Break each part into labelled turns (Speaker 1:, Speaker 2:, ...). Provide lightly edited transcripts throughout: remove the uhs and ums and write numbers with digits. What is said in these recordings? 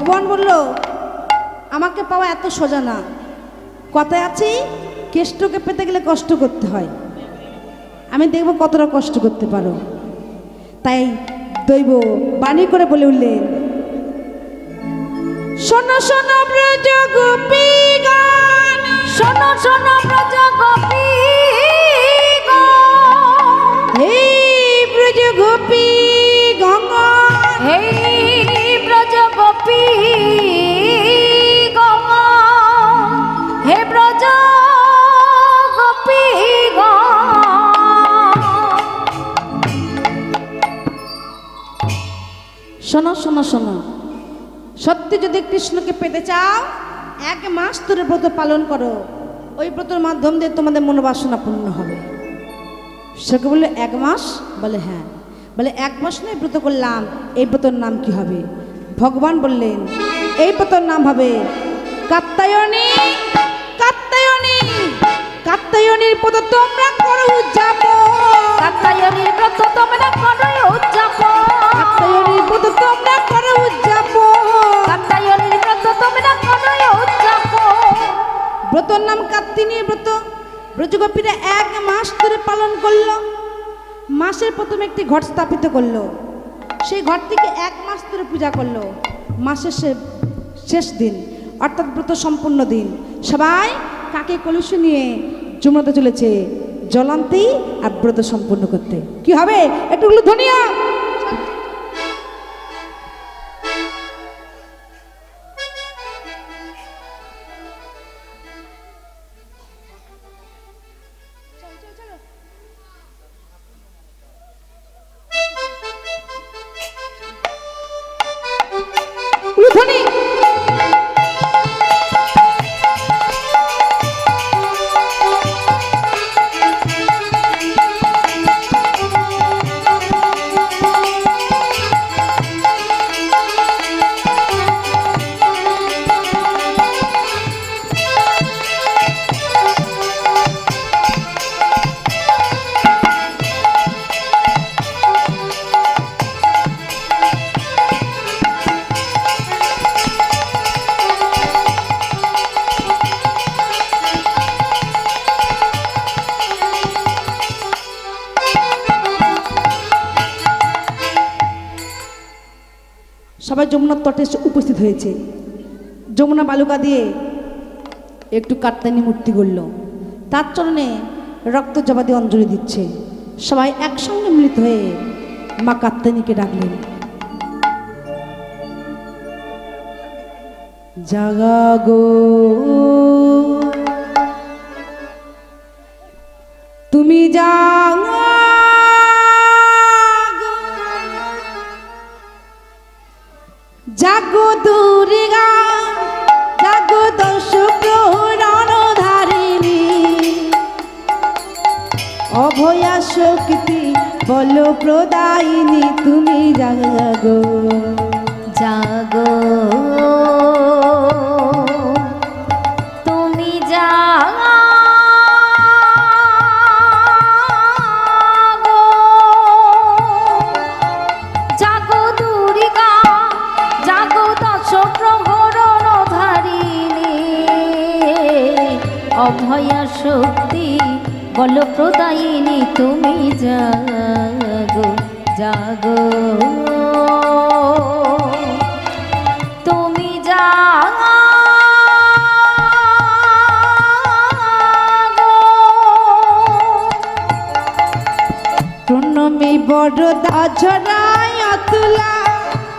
Speaker 1: ভগবান বলল আমাকে পাওয়া এত সোজা না, কথায় আছে কেষ্টকে পেতে গেলে কষ্ট করতে হয়, আমি দেখব কতটা কষ্ট করতে পারো। তাই দৈব বাণী করে বলে উঠলেন, শোনো শোনো ব্রজ গোপীগণ,
Speaker 2: শোনো শোনো ব্রজ গোপী
Speaker 1: হে ব্রজ গোপী গঙ্গা,
Speaker 2: হে ব্রজ গোপী হে ব্রজ গোপী
Speaker 1: শোনো শোনো শোনো, সত্যি যদি কৃষ্ণকে পেতে চাও 1 মাস ধরে ব্রত পালন করো, ওই ব্রতের মাধ্যম দিয়ে তোমাদের মনোবাসনা পূর্ণ হবে। সে বললো 1 মাস? বলে হ্যাঁ। বলে 1 মাস নয় ব্রত করলাম, এই ব্রতর নাম কি হবে? ভগবান বললেন এই ব্রতর নাম হবে কাত্যায়নী। কাত্যায়নী, কাত্যায়নীর ব্রত তোমরা করো উদযাপন,
Speaker 2: কাত্যায়নীর ব্রত তোমরা করো উদযাপন,
Speaker 1: কাত্যায়নীর ব্রত তোমরা করো উদযাপন,
Speaker 2: কাত্যায়নীর ব্রত তোমরা করো উদযাপন।
Speaker 1: ব্রতর নাম কাত্যায়নী ব্রত। ব্রজগোপীরা 1 মাস ধরে পালন করলো। মাসের প্রথমে একটি ঘট স্থাপিত করলো, সেই ঘর থেকে 1 মাস ধরে পূজা করলো। মাসের শেষ দিন অর্থাৎ ব্রত সম্পূর্ণ দিন সবাই কাকে কলুষ নিয়ে যমুনাতে চলেছে জল আনতেই আর ব্রত সম্পূর্ণ করতে। কি হবে একটুগুলো ধনিয়া ধ্বনি। সবাই যমুনার তটে উপস্থিত হয়েছে। যমুনা বালুকা দিয়ে একটু কাত্যায়নী মূর্তি গড়ল, তার চরণে রক্ত জবা দিয়ে অঞ্জলি দিচ্ছে। সবাই একসঙ্গে মিলিত হয়ে মা কাত্যায়নীকে ডাকলেন, জাগো তুমি জাগো, জাগো দুর্গা, জাগো দশ প্রহরণধারিণী, অভয়া শক্তি বল প্রদায়িনী, তুমি জাগো
Speaker 2: জাগো তুমি জাগো, জাগো দুর্গা, জাগো দশ প্রহরণধারিণী, অভয়া শক্তি বল প্রদায়িনী, তুমি জাগো জাগো তুমি জাগো।
Speaker 1: প্রণমী বড়দা ঝরায় অতুলা,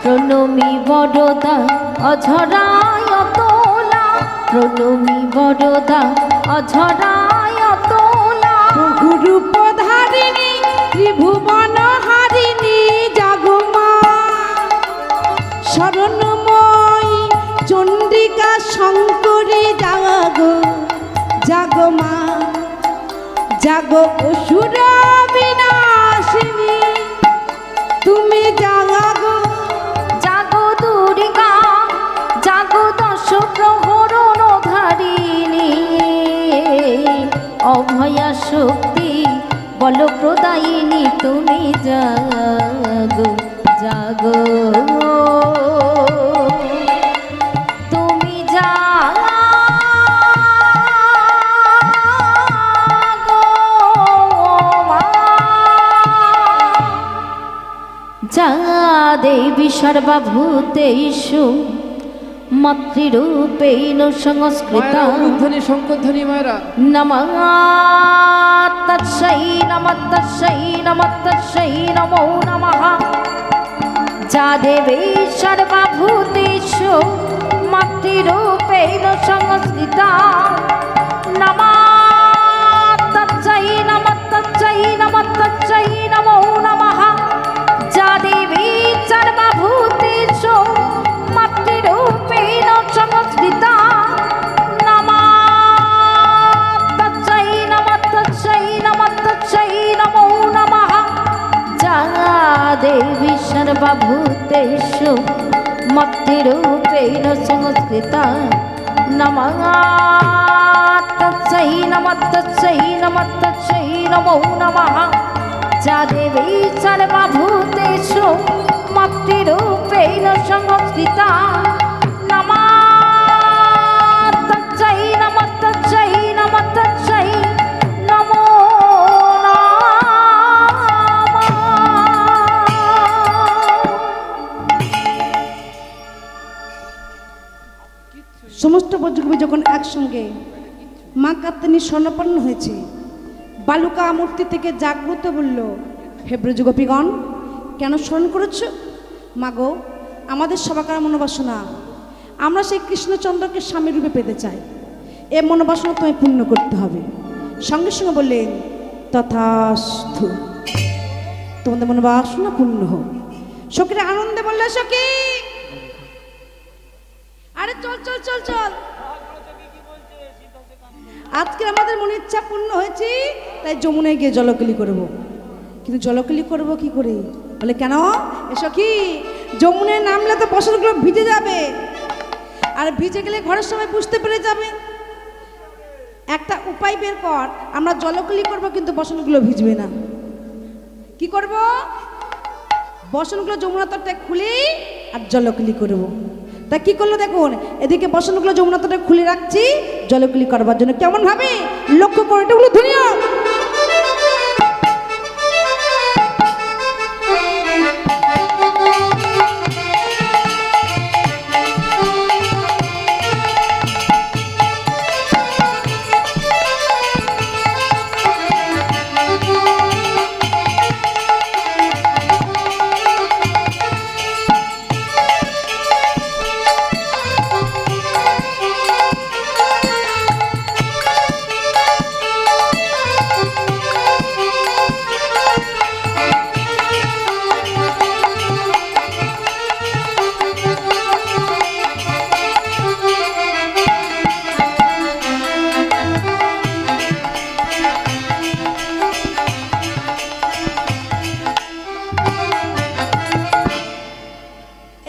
Speaker 2: প্রণমী বড়দা অঝরায় অতলা, প্রণমী বড়দা অঝরায় অতলা,
Speaker 1: রূপ ধারিণী ত্রিভুবন হারিণী, জাগো মা শরণময়ী চণ্ডিকা শঙ্করী, জাগো জাগো মা, জাগো অসুর বিনাশিনী, তুমি জাগো
Speaker 2: জাগো দুর্গা, জাগো দশ প্রহরণধারিণী, অভয়া শক্তি বল প্রদায়িনী, তুমি জাগো জাগো সর্বভূতেষু মাতৃরূপেণ সংস্কৃতা
Speaker 3: ধ্বনি শঙ্করধ্বনি মায়েরা
Speaker 2: নমঃ তৎসৈ নমঃ তৎসৈ নমঃ তৎসৈ নমো নমঃ যা দেবী সর্বভূতেষু মাতৃরূপেণ সংস্কৃতা নমঃ তৎসৈ নমঃ তৎসৈ নমঃ তৎসৈ নমো নমঃ যা দেবী সর্বভূতেষু মাতৃরূপেণ সংস্কৃতা নমঃ তৎসৈ নমঃ তৎসৈ নমঃ তৎসৈ নমো নমঃ যা দেবী সর্বভূতেষু মাতৃরূপেণ সংস্কৃতা নমঃ তৎসৈ নমঃ তৎসৈ নমঃ তৎসৈ নমো নমঃ যা দেবী সর্বভূতেষু মাতৃরূপেণ সংস্কৃতা নমঃ তৎসৈ নমঃ তৎসৈ নমঃ তৎসৈ নমো
Speaker 1: সমস্ত ব্রজকবি যখন একসঙ্গে মা কাত্যায়নী স্বর্ণপন্ন হয়েছে, বালুকা মূর্তি থেকে জাগ্রত বলল, হে ব্রজগোপীগণ, কেন স্মরণ করেছ? মাগো, আমাদের সবাকার মনোবাসনা, আমরা সেই কৃষ্ণচন্দ্রকে স্বামী রূপে পেতে চাই। এ মনোবাসনা তোমায় পূর্ণ করতে হবে। সঙ্গে সঙ্গে বললেন, তথাস্তু, তোমাদের মনোবাসনা পূর্ণ হোক। সখীরা আনন্দে বললে, সখী আরে চল চল চল চল, আজকে আমাদের মনে ইচ্ছা পূর্ণ হয়েছে, তাই যমুনায় গিয়ে জলকেলি করব। কিন্তু জলকেলি করব কি করে? বলে, কেন? এসো কি, যমুনায় নামলে তো বসনগুলো ভিজে যাবে, আর ভিজে গেলে ঘরের সবাই বুঝতে পেরে যাবে। একটা উপায় বের কর, আমরা জলকেলি করব কিন্তু বসনগুলো ভিজবে না। কি করব? বসনগুলো যমুনা তটে খুলে আর জলকেলি করব। তা কি করলো দেখুন, এদিকে বসনগুলো যমুনা তটে খুলে রাখছি জলকেলি করবার জন্য। কেমন ভাবে? লক্ষ্য করে এটা হলো ধুনিয়া।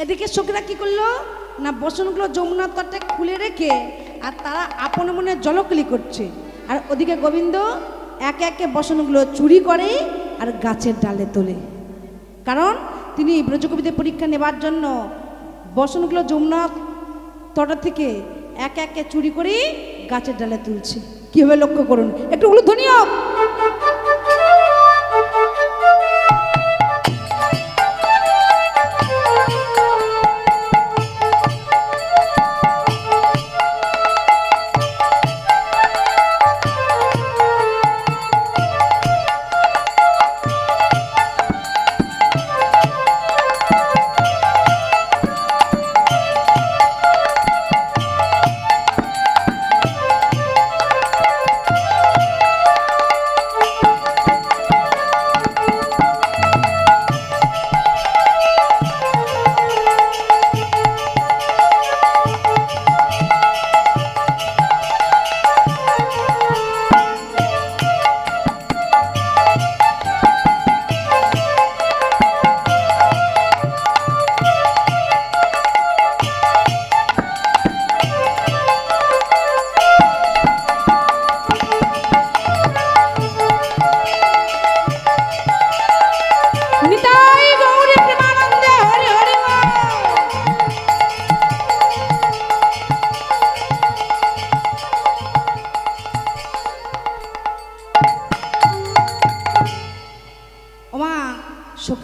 Speaker 1: এদিকে সখীরা কি করলো না, বসনগুলো যমুনার তটে খুলে রেখে আর তারা আপন মনে জলকেলি করছে, আর ওদিকে গোবিন্দ একে একে বসনগুলো চুরি করে আর গাছের ডালে তোলে। কারণ তিনি ব্রজকবিদের পরীক্ষা নেবার জন্য বসনগুলো যমুনা তট থেকে একে একে চুরি করে গাছের ডালে তুলছে। কীভাবে লক্ষ্য করুন, একটু উলুধ্বনি হোক।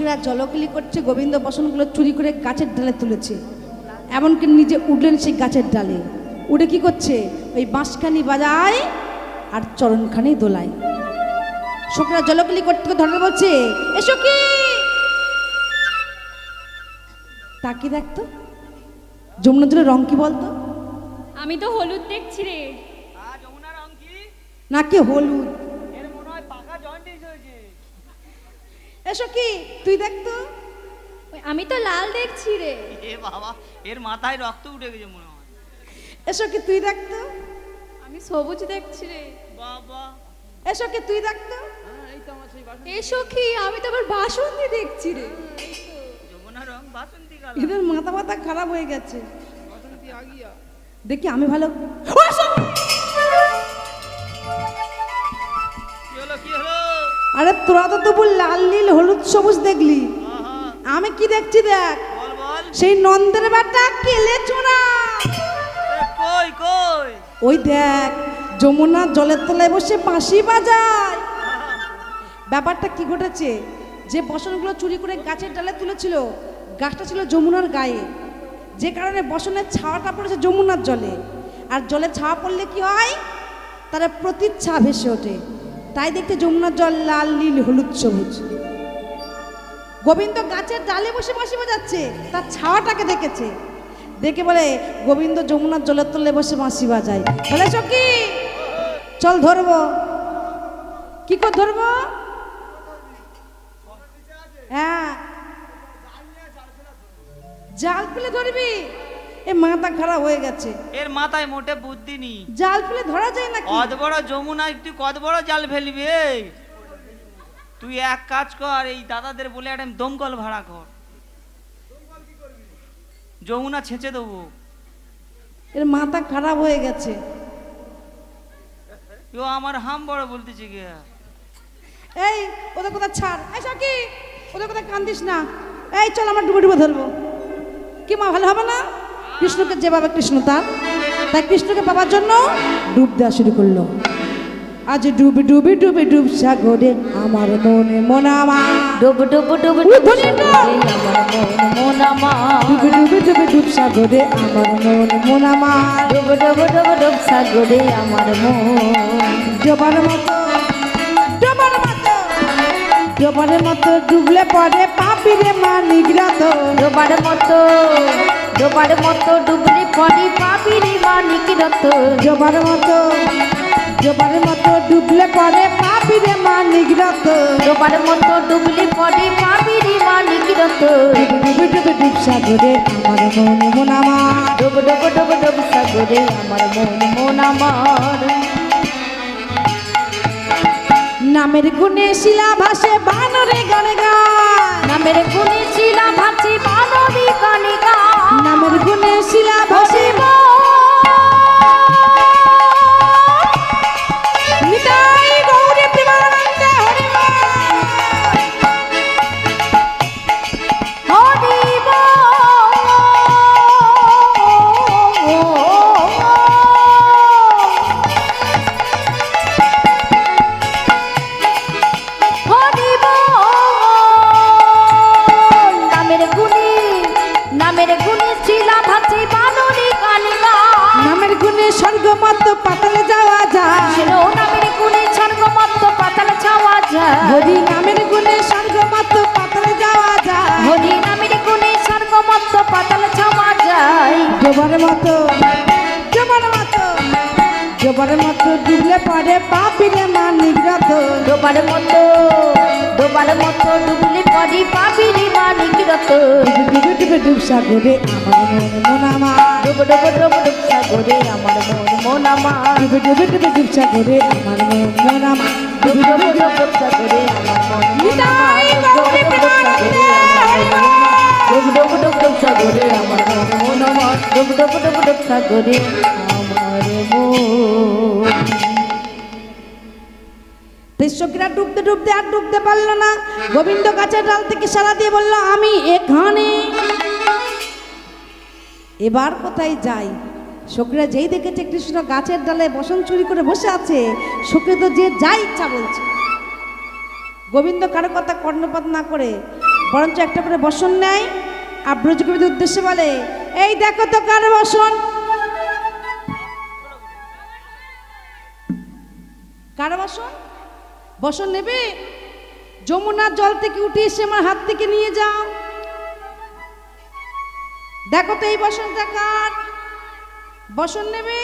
Speaker 1: সখীরা জলকেলি করছে, গোবিন্দ বসনগুলো চুরি করে গাছের ডালে তুলেছে, এমনকি নিজে উঠলেন সেই গাছের ডালে, উঠে কি করছে, ওই বাঁশখানি বাজায় আর চরণখানি দোলায়। সখীরা জলকেলি করতে ধরে বলছে, এসো কি, তাকিয়ে দেখতো যমুনা জলের রং কি বলতো?
Speaker 2: আমি তো হলুদ দেখছি রে।
Speaker 1: নাকি হলুদ? এসো কি, তুই দেখতো?
Speaker 2: আমি তো লাল দেখছি রে।
Speaker 4: এ বাবা, এর মাথায় রক্ত উঠে গেছে মনে হয়।
Speaker 1: এসো কি, তুই দেখতো?
Speaker 2: আমি সবুজ দেখছি রে।
Speaker 4: বাবা,
Speaker 1: এসো কি, তুই দেখতো?
Speaker 2: এসো কি, আমি তো আবার বাসন্তী দেখছি রে।
Speaker 4: যমুনা রং বাসন্তী কালার।
Speaker 1: এদের মাথা মাথা খারাপ হয়ে গেছে। দেখি আমি ভালো।
Speaker 4: কি হলো, কি হলো?
Speaker 1: আরে তোরা তো তবু লাল নীল হলুদ সবুজ দেখলি,
Speaker 4: আহা,
Speaker 1: আমি কি দেখছি দেখ,
Speaker 4: বল বল।
Speaker 1: সেই নন্দের বেটা কেলে চোরা।
Speaker 4: এ, কই কই?
Speaker 1: ওই দেখ, যমুনা জলের তলায় বসে বাঁশি বাজায়। ব্যাপারটা কি ঘটেছে, যে বসনগুলো চুরি করে গাছের ডালে তুলেছিল, গাছটা ছিল যমুনার গায়ে, যে কারণে বসনের ছাওয়াটা পড়েছে যমুনার জলে, আর জলে ছাওয়া পড়লে কি হয়, তারা প্রতিচ্ছা ভেসে ওঠে, তাই দেখতে যমুনার জল লাল নীল হলুদ সবুজ। গোবিন্দ গাছের ডালে বসে বাঁশি বাজাচ্ছে, তার ছাওয়াটাকে দেখেছে, দেখে বলে, গোবিন্দ যমুনার জলের তলে বসে বাঁশি বাজায়। বলে সখী চল ধরবো। কি করে ধরবো? হ্যাঁ, জাল ফেলে ধরবি? এ মাথা খারাপ হয়ে গেছে,
Speaker 4: এর মাথায় মোটে বুদ্ধি নেই।
Speaker 1: জাল ফেলে ধরা যায় নাকি?
Speaker 4: কত বড় যমুনায় তুই কত বড় জাল ফেলবি? এই, তুই এক কাজ কর, এই দাদাদের বলে একটা দমকল ভাড়া কর, যমুনা ছেঁচে দেবো।
Speaker 1: এর মাথা খারাপ হয়ে গেছে।
Speaker 4: ও আমার হাম বড় বলতেছে গে।
Speaker 1: এই ওদের কথা ছাড়, এই সখী ওদের কথা কান্দিস না, এই চল আমার ডুবে ডুবে ধরবো। কি মা ভালো হবে না? কৃষ্ণকে যেভাবে কৃষ্ণ তাই কৃষ্ণকে পাওয়ার জন্য ডুব দেওয়া শুরু করলো। আজ ডুবে ডুবে ডুবে ডুব সাগরে আমার মনে মনামা,
Speaker 2: ডুব ডুব ডুব
Speaker 1: ওই
Speaker 2: ডুব
Speaker 1: ধনীটা!
Speaker 2: সাগরে আমার মন আমার।
Speaker 1: ডুবে ডুবে ডুবে ডুব সাগরে আমার মনে মনামা,
Speaker 2: ডুব ডুব ডুব ডুব সাগরে আমার মন।
Speaker 1: ডোবার মতো ডোবার মতো ডোবার মতো ডুবলে পরে পাপিরে মা নিগ্রাত।
Speaker 2: ডোবার মতো ডুবলি পড়ি পাবি রে মানিক রত।
Speaker 1: ডোবার মতো ডুবলে পরে পাপিরে মা নিগ্রাত।
Speaker 2: ডোবার মতো ডুবলি পড়ি পাবি রে মানিক রত।
Speaker 1: ডুবে ডুবে ডুব সাগরে আমার মনে মনামা,
Speaker 2: ডুব ডুব ডুব ডুব সাগরে আমার মন আমার।
Speaker 1: নামের গুণে শিলা ভাসে বানরে গানে গায়,
Speaker 2: নামের গুণে শিলা ভাসি বানরি গানে গায়।
Speaker 1: নামের গুণে শিলা ভাসে নিতাই গৌরী প্রেমানন্দে হরি বল।
Speaker 2: হরি নামের গুণে শিলা ভাসি বানরি গানে গায়।
Speaker 1: নামের গুণে স্বর্গমত পাতালে যাওয়া যায়,
Speaker 2: নামের গুণে স্বর্গমত্ত পাতাল ছাওয়া যায়।
Speaker 1: হরি নামের গুণে স্বর্গমত পাতালে যাওয়া যায়।
Speaker 2: হরি নামের গুণে স্বর্গমত্ত পাতাল ছাওয়া যায়।
Speaker 1: ডোবার মতো ডুবলে পরে পাপিরে মা নিগ্রত।
Speaker 2: ডোবার মতো ডুবলি পরি পাবি রে মানিক রত।
Speaker 1: ডুবে ডুবে ডুব সাগরে আমার মনে মনামা,
Speaker 2: ডুব ডুব ডুব ডুব সাগরে আমার মন আমার।
Speaker 1: ডুবে ডুবে ডুবে ডুব সাগরে আমার মনে মনামা,
Speaker 2: ডুব ডুব ডুব সাগরে আমার মন
Speaker 1: নিতাই গৌরী প্রেমানন্দে হরি বল।
Speaker 2: ডুব ডুব ডুব সাগরে আমার মন আমার। ডুব ডুব ডুব সাগরে আমার মন।
Speaker 1: সখীরা ডুবতে ডুবতে আর ডুবতে পারলো না, গোবিন্দ গাছের ডাল থেকে সারা দিয়ে বলল, আমি এখানে এবার কোথায় যাই? সখীরা যেই দেখেছে কৃষ্ণ গাছের ডালে বসন চুরি করে বসে আছে, সখী তো যে যা ইচ্ছা বলছে। গোবিন্দ কারো কথা কর্ণপাত না করে বরঞ্চ একটা করে বসন নেয় আর ব্রজকবিদের উদ্দেশ্যে বলে, এই দেখো তো কার বসন, কার বসন? বসন নেবে? যমুনার জল থেকে উঠে এসে আমার হাত থেকে নিয়ে যাও, দেখো তো এই বসনটা কার? বসন নেবে?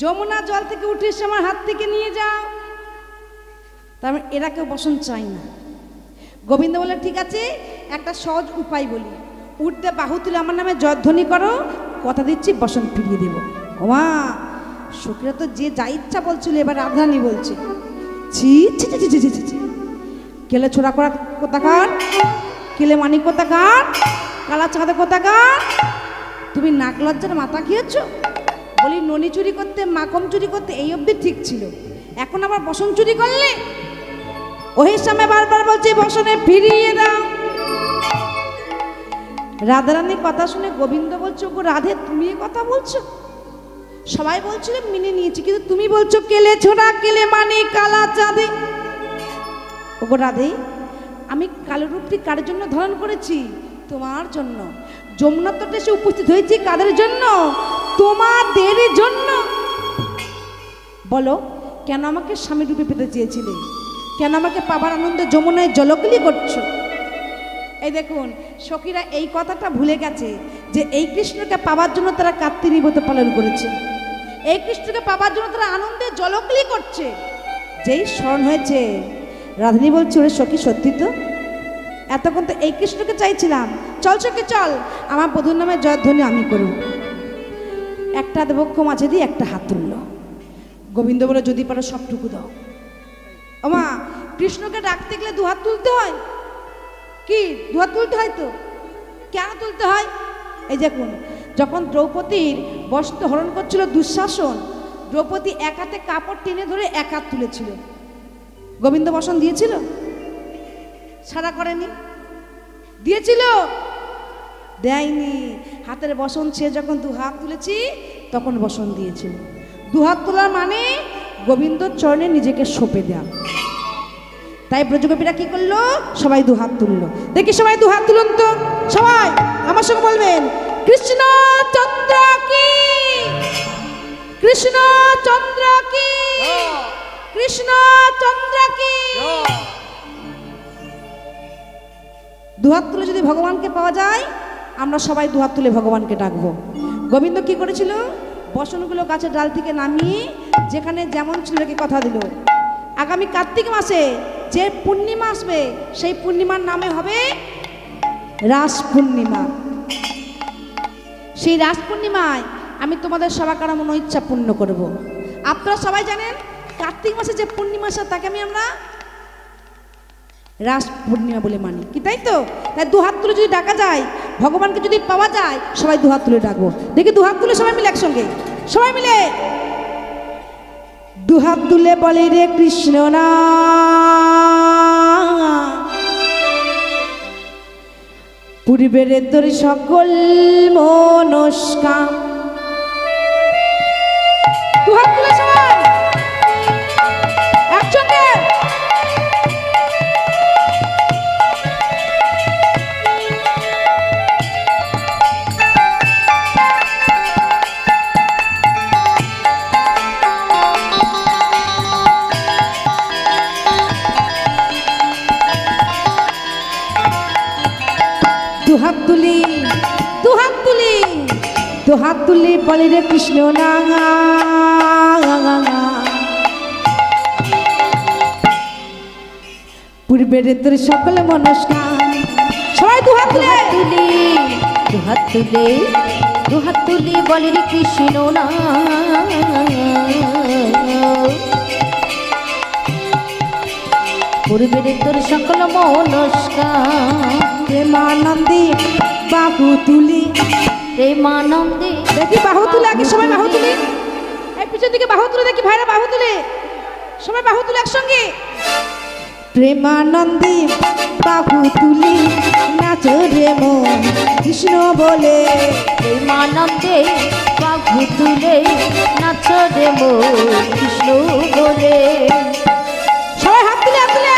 Speaker 1: যমুনা জল থেকে উঠে এসে আমার হাত থেকে নিয়ে যাও। তার মানে এরা কেউ বসন চাই না। গোবিন্দ বলে, ঠিক আছে, একটা সহজ উপায় বলি, উঠতে বাহু তুলে আমার নামে জয়ধ্বনি করো, কথা দিচ্ছি বসন ফিরিয়ে দেব। ওমা, সখীরা তো যে যা ইচ্ছা বলছিল, এবার রাধারানী বলছে, ছি ছি ছি ছি ছি ছি ছি, কেলে ছোড়া করা কোথাকার, কেলে মানি কোথাকার, কালা চাঁদে কোথাকার, তুমি নাক লজ্জার মাথা খেয়েছ? বলি, ননি চুরি করতে, মাখন চুরি করতে এই অবধি ঠিক ছিল, এখন আবার বসন চুরি করলে? ওই সময় বারবার বলছে বসনে ফিরিয়ে দাও। রাধারানীর কথা শুনে গোবিন্দ বলছো, গো রাধে তুমি এ কথা বলছো? সবাই বলছিল মেনে নিয়েছি, কিন্তু তুমি বলছো কেলে ছোড়া, কেলে মানে কালা চাঁদে। ওগো রাধে, আমি কালো রূপটি কার জন্য ধারণ করেছি? তোমার জন্য। যমুনা তটে এসে উপস্থিত হয়েছি কাদের জন্য? তোমাদের জন্য। বলো, কেন আমাকে স্বামী রূপে পেতে চেয়েছিলে? কেন আমাকে পাবার আনন্দে যমুনায় জলকলি করছো? এই দেখুন, সখীরা এই কথাটা ভুলে গেছে যে এই কৃষ্ণকে পাবার জন্য তারা কাত্তিনী ব্রত পালন করেছে, এই কৃষ্ণকে পাবার জন্য তারা আনন্দে জলকলি করছে। যেই স্মরণ হয়েছে, রাধানী বলছে, ওরে সখী সত্যি তো, এতক্ষণ তো এই কৃষ্ণকে চাইছিলাম, চল সখী চল, আমার বধূর নামে জয়ধ্বনি আমি করব। একটা বক্ষ মাঝে দিয়ে একটা হাত তুলল। গোবিন্দ বলে, যদি পারো সবটুকু দাও। ওমা, কৃষ্ণকে ডাকতে গেলে দুহাত তুলতে হয়? কি দুহাত তুলতে হয়? তো কেন তুলতে হয়? এই দেখুন, যখন দ্রৌপদীর বস্ত্র হরণ করছিল দুঃশাসন, দ্রৌপদী এক হাতে কাপড় টেনে ধরে এক হাত তুলেছিল। গোবিন্দ বসন দিয়েছিল? সারা করেনি? দিয়েছিল? দেয়নি। হাতের বসন সে যখন দুহাত তুলেছি তখন বসন দিয়েছিল। দুহাত তোলার মানে গোবিন্দর চরণে নিজেকে সঁপে দেয়া। তাই ব্রজগোপীরা কি করলো? সবাই দুহাত তুললো। দেখি সবাই দুহাত তুলুন তো, সবাই আমার সঙ্গে বলবেন, কৃষ্ণচন্দ্র কি, কৃষ্ণচন্দ্র কি, কৃষ্ণচন্দ্র কি। দুহাত তুলে যদি ভগবানকে পাওয়া যায়, আমরা সবাই দুহাত তুলে ভগবানকে ডাকবো। গোবিন্দ কি করেছিল? বসনগুলো গাছের ডাল থেকে নামিয়ে যেখানে যেমন ছিল রেখে কথা দিল, আগামী কার্তিক মাসে যে পূর্ণিমা আসবে সেই পূর্ণিমার নামে হবে রাস পূর্ণিমা। সেই রাস পূর্ণিমায় আমি তোমাদের সবার মনো ইচ্ছা পূর্ণ করব। আপনারা সবাই জানেন কার্তিক মাসে যে পূর্ণিমা আসে তাকে আমরা রাস পূর্ণিমা বলে মানি, কি তাই তো? তাই দুহাত তুলে যদি ডাকা যায়, ভগবানকে যদি পাওয়া যায়, সবাই দুহাত তুলে ডাকবো। দেখি দুহাত তুলে সবাই মিলে একসঙ্গে, সবাই মিলে দুহাত তুলে বলে, রে কৃষ্ণ না পূর্বের তোর সকল মনস্কাম। দুহাত তুলে সবাই একসঙ্গে। দুহাত তুলি, দুহাত তুলি, দুহাত তুলি বলে, রে কৃষ্ণ না পূর্বের তোর সকল মনস্কাম। সবাই দুহাত তুলে,
Speaker 2: দুহাত তুলে, দুহাত তুলে বলে, রে কৃষ্ণ না পূর্বের তোর সকল মনস্কাম।
Speaker 1: প্রেমানন্দে বাহু তুলি,
Speaker 2: প্রেমানন্দে।
Speaker 1: দেখি বাহু তুলে, আগে সবাই বাহু তুলি, এই পিছন দিকে বাহু তুলে দেখি, ভাইরা বাহু তুলে, সবাই বাহু তুলে একসঙ্গে। প্রেমানন্দে বাহু তুলি নাচো রে মন কৃষ্ণ বলে,
Speaker 2: প্রেমানন্দে বাহু তুলে নাচ রে মন কৃষ্ণ বলে।
Speaker 1: সবাই হাত তুলে, হাত তুলে।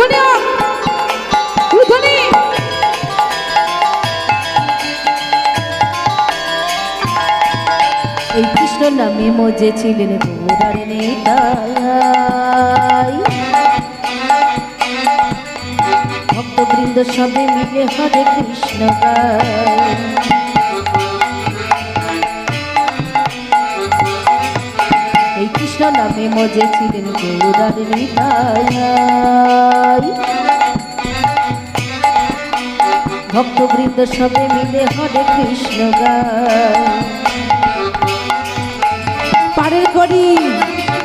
Speaker 1: উলুধ্বনি হোক, উলুধ্বনি।
Speaker 2: এই কৃষ্ণ নামে মজে ছিলেন গৌরার নেতাই, ভক্তবৃন্দ সবে মিলে হরে কৃষ্ণ গায়। এই কৃষ্ণ নামে মজে ছিলেন গৌরার নেতাই, ভক্তবৃন্দ সবে মিলে হরে কৃষ্ণ গায়।
Speaker 1: পারের করি,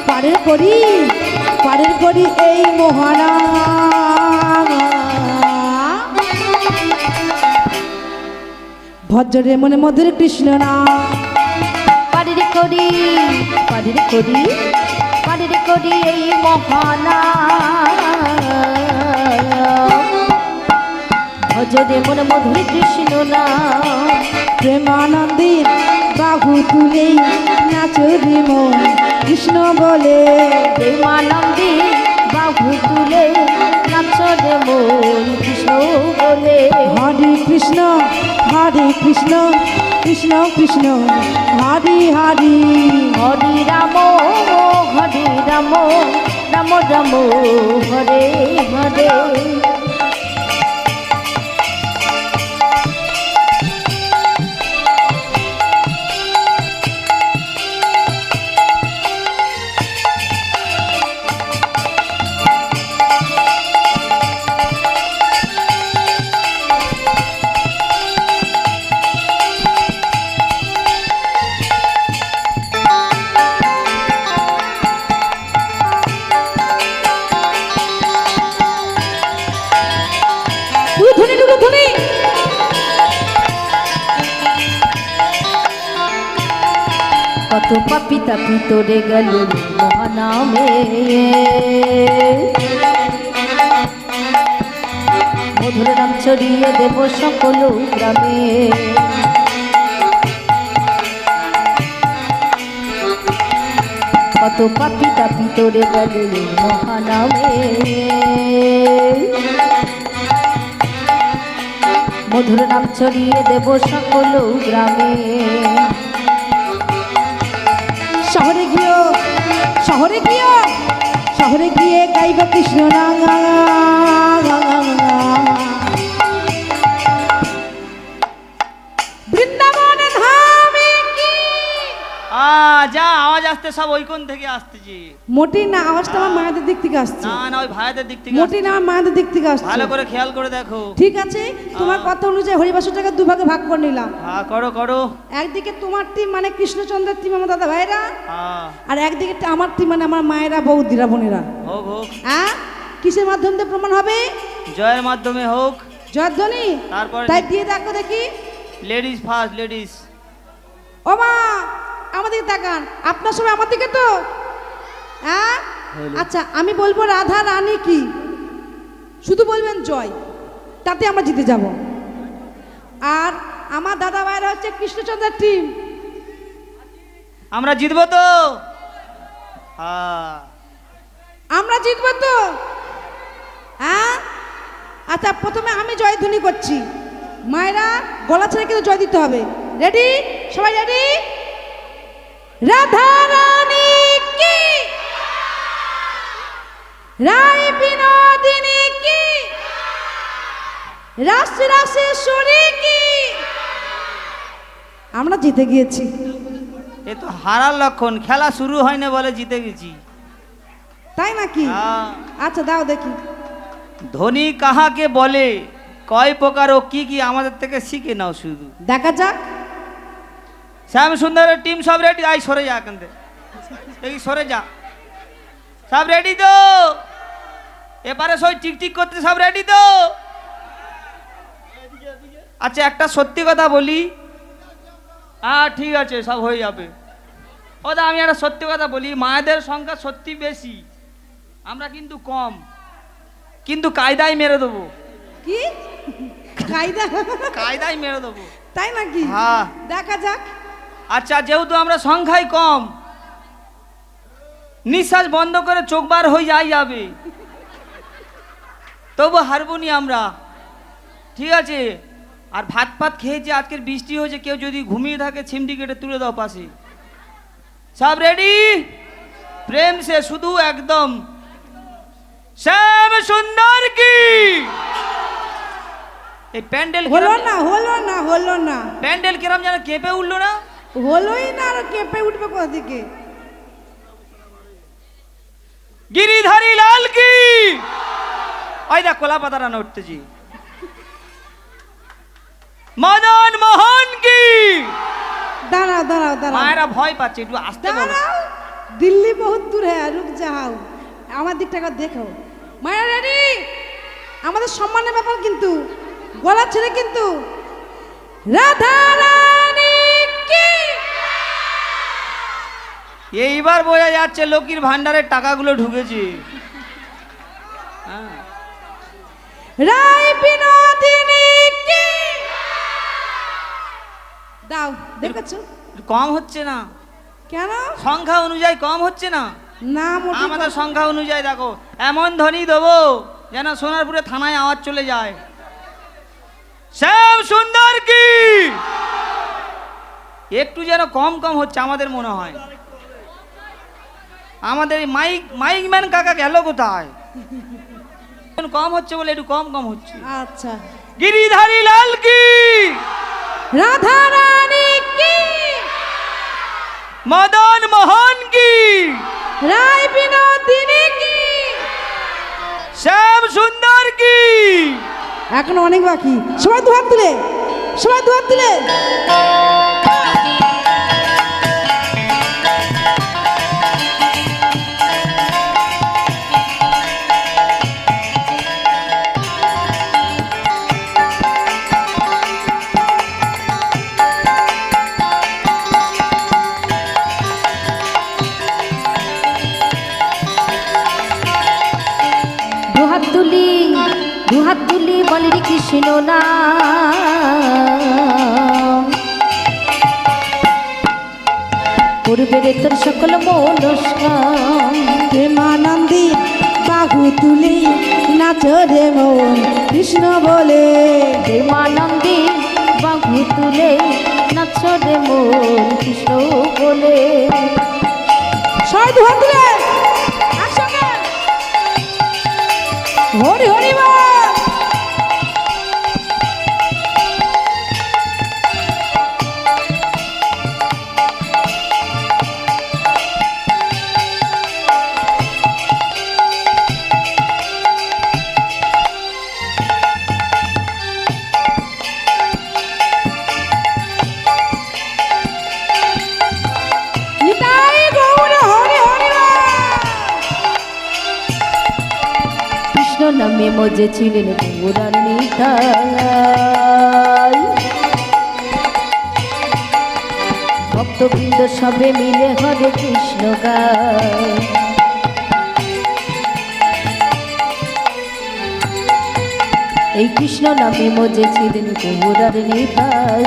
Speaker 1: পারের করি, পারের করি এই মোহনা, ভজ্রে মনে মধুর কৃষ্ণ না।
Speaker 2: পারিরে করি, পারিরে করি, পারিরে করি এই মহানা, ভজরে মন মধুর কৃষ্ণ না।
Speaker 1: প্রেমানন্দে বাহু তুলে নাচো রে মন কৃষ্ণ বলে,
Speaker 2: প্রেমানন্দে বাহু তুলে নাচ রে মন কৃষ্ণ বলে।
Speaker 1: হরে কৃষ্ণ, হরে কৃষ্ণ, কৃষ্ণ কৃষ্ণ হরি হরি।
Speaker 2: হরি রাম, হরি রাম, রাম রাম হরে হরে।
Speaker 1: উলুধ্বনি, উলুধ্বনি।
Speaker 2: কত পাপি তাপি তোরে গেল মহানামে, মধুর নাম ছড়িয়ে দেব সকল গ্রামে। কত পাপি তাপি তোরে গেল মহানামে, মধুর নাম ছড়িয়ে দেব সকল গ্রামে।
Speaker 1: শহরে গিয়ে, শহরে গিয়ে, শহরে গিয়ে গাইব কৃষ্ণ নাম। বৃন্দাবনে ধামে কি।
Speaker 4: যা আওয়াজ আসতে সব ওই কোণ থেকে আসতেছি।
Speaker 1: মোটি না, আওয়াজটা আমার মায়েদের দিক থেকে আসছে।
Speaker 4: না না, ওই ভাইদের দিক থেকে
Speaker 1: মোটি না, আমার মায়েদের দিক থেকে
Speaker 4: আসছে।
Speaker 1: আসছে।
Speaker 4: ভালো করে খেয়াল করে দেখো।
Speaker 1: ঠিক আছে, তোমার কথা অনুযায়ী হরিবাসরটাকে দুভাগে ভাগ করে নিলাম।
Speaker 4: হ্যাঁ করো করো।
Speaker 1: একদিকে তোমার টিম মানে কৃষ্ণচন্দ্রের টিম আমার দাদা ভাইরা,
Speaker 4: হ্যাঁ
Speaker 1: আর একদিকে আমার টিম মানে আমার মায়েরা বৌদিরা বোনেরা।
Speaker 4: হোক হোক।
Speaker 1: হ্যাঁ, কিসের মাধ্যম দিয়ে প্রমাণ হবে?
Speaker 4: জয়ের মাধ্যমে হোক।
Speaker 1: জয়ধ্বনি।
Speaker 4: তারপরে
Speaker 1: তাই দিয়ে দেখো দেখি।
Speaker 4: Ladies first, ladies.
Speaker 1: ও মা, আমাদের তাকান, আপনার সবাই আমার দিকে তো। হ্যাঁ, আচ্ছা আমি বলবো রাধা রানী কি, শুধু বলবেন জয়, তাতে আমরা জিতে যাব। আর আমার দাদা ভাইরা হচ্ছে কৃষ্ণচন্দ্রের টিম।
Speaker 4: আমরা জিতবো তো? হ্যাঁ
Speaker 1: আমরা জিতবো তো? হ্যাঁ, আচ্ছা প্রথমে আমি জয়ধ্বনি করছি, মায়েরা গলা ছেড়ে কিন্তু জয় দিতে হবে। রেডি? সবাই রেডি? রাধা রানী কি, রাই বিনোদিনী কি, রাস রাসেশ্বরী কি। আমরা জিতে গিয়েছি।
Speaker 4: এ তো হারার লক্ষণ, খেলা শুরু হয় না বলে জিতে গেছি।
Speaker 1: তাই নাকি?
Speaker 4: হ্যাঁ।
Speaker 1: আচ্ছা দাও দেখি।
Speaker 4: ধনী কাহাকে বলে, কয় প্রকার ও কি কি, আমাদের থেকে শিখে নাও শুধু।
Speaker 1: দেখা যাক।
Speaker 4: শ্যাম সুন্দরের টিম সব রেডি? আই সরে যা এখান থেকে, দেখি সরে যা। সব রেডি তো? এবারে সই টিকটিক করতে সব রেডি তো? আচ্ছা একটা সত্যি কথা বলি। হ্যাঁ ঠিক আছে, সব হয়ে যাবে। ও দা আমি একটা সত্যি কথা বলি, মায়েদের সংখ্যা সত্যি বেশি, আমরা কিন্তু কম, কিন্তু কায়দায় মেরে দেবো।
Speaker 1: কি কায়দা?
Speaker 4: কায়দায় মেরে দেবো।
Speaker 1: তাই নাকি?
Speaker 4: হ্যাঁ
Speaker 1: দেখা যাক।
Speaker 4: আচ্ছা যেহেতু আমরা সংখ্যায় কম, নিঃশ্বাস বন্ধ করে চোখ বার হয়ে যাবে, তবু হারবো নি আমরা, ঠিক আছে? আর ভাত পাত খেয়েছি, আজকের বৃষ্টি হয়েছে, কেউ যদি ঘুমিয়ে থাকে ছিমটি কেটে তুলে দাও পাশে। সব রেডি? প্রেম সে শুধু একদম শ্যাম সুন্দর কি এই প্যান্ডেল
Speaker 1: হলো না, হলো না, হলো না,
Speaker 4: প্যান্ডেল কিরম যেন কেঁপে উঠলো না?
Speaker 1: হলোই না, আর কেঁপে উঠবে কোথা থেকে?
Speaker 4: গিরিধারী লাল কি, ওই দেখ কলা পাতা রান্না উঠতেছি। মদন মোহন কি।
Speaker 1: দাঁড়াও দাঁড়াও দাঁড়াও
Speaker 4: মায়েরা ভয় পাচ্ছে, একটু আসতে বলো।
Speaker 1: দাঁড়াও, দিল্লি বহুত দূর হ্যাঁ, রুক যাও, আমার দিকটা একবার দেখো। মায়া রেডি? আমাদের সম্মানের ব্যাপার কিন্তু, গলা ছেড়ে কিন্তু। রাধা রানী কি।
Speaker 4: এইবার বোঝা যাচ্ছে লক্ষ্মীর ভান্ডারের টাকাগুলো ঢুকেছে। হ্যাঁ।
Speaker 1: রায় বিনোদিনী কি। দাও, দেখেছো
Speaker 4: কম হচ্ছে না?
Speaker 1: কেন?
Speaker 4: সংখ্যা অনুযায়ী কম হচ্ছে না?
Speaker 1: না মোটেই
Speaker 4: আমাদের
Speaker 1: কম।
Speaker 4: সংখ্যা অনুযায়ী দেখো, এমন ধ্বনি দেবো যেন সোনারপুরে থানায় আওয়াজ চলে যায়। শ্যাম সুন্দর কি। একটু যেন কম কম হচ্ছে আমাদের মনে হয়। আমাদের এই মাইক ম্যান কাকা গেল কোথায়? কম হচ্ছে বলে একটু কম কম হচ্ছে।
Speaker 1: আচ্ছা।
Speaker 4: গিরিধারী লাল কি।
Speaker 1: রাধা রানী কি।
Speaker 4: মদন মোহন কি।
Speaker 1: রায় বিনোদিনী কি।
Speaker 4: শ্যাম সুন্দর কি।
Speaker 1: এখনো অনেক বাকি, সবাই দুহাত তুলে, সবাই দুহাত তুলে।
Speaker 2: দুহাত তুলি বলি কৃষ্ণ নাম, পূর্বের তোর সকল মনস্কাম।
Speaker 1: প্রেমানন্দী বাহু তুলি নাচো রে মন কৃষ্ণ বলে।
Speaker 2: প্রেমানন্দী বাহু তুলে নাচ রে মন কৃষ্ণ বলে।
Speaker 1: সবাই দুহাত তুলে একসঙ্গে হরি হরি বল। নিতাই গৌর হরি হরি বল।
Speaker 2: কৃষ্ণ নামে মজে ছিলেন গৌরার নিতাই, ভক্তবৃন্দ সবে মিলে হরে কৃষ্ণ গায়। এই কৃষ্ণ নামে মজে ছিলেন গৌরার নিতাই,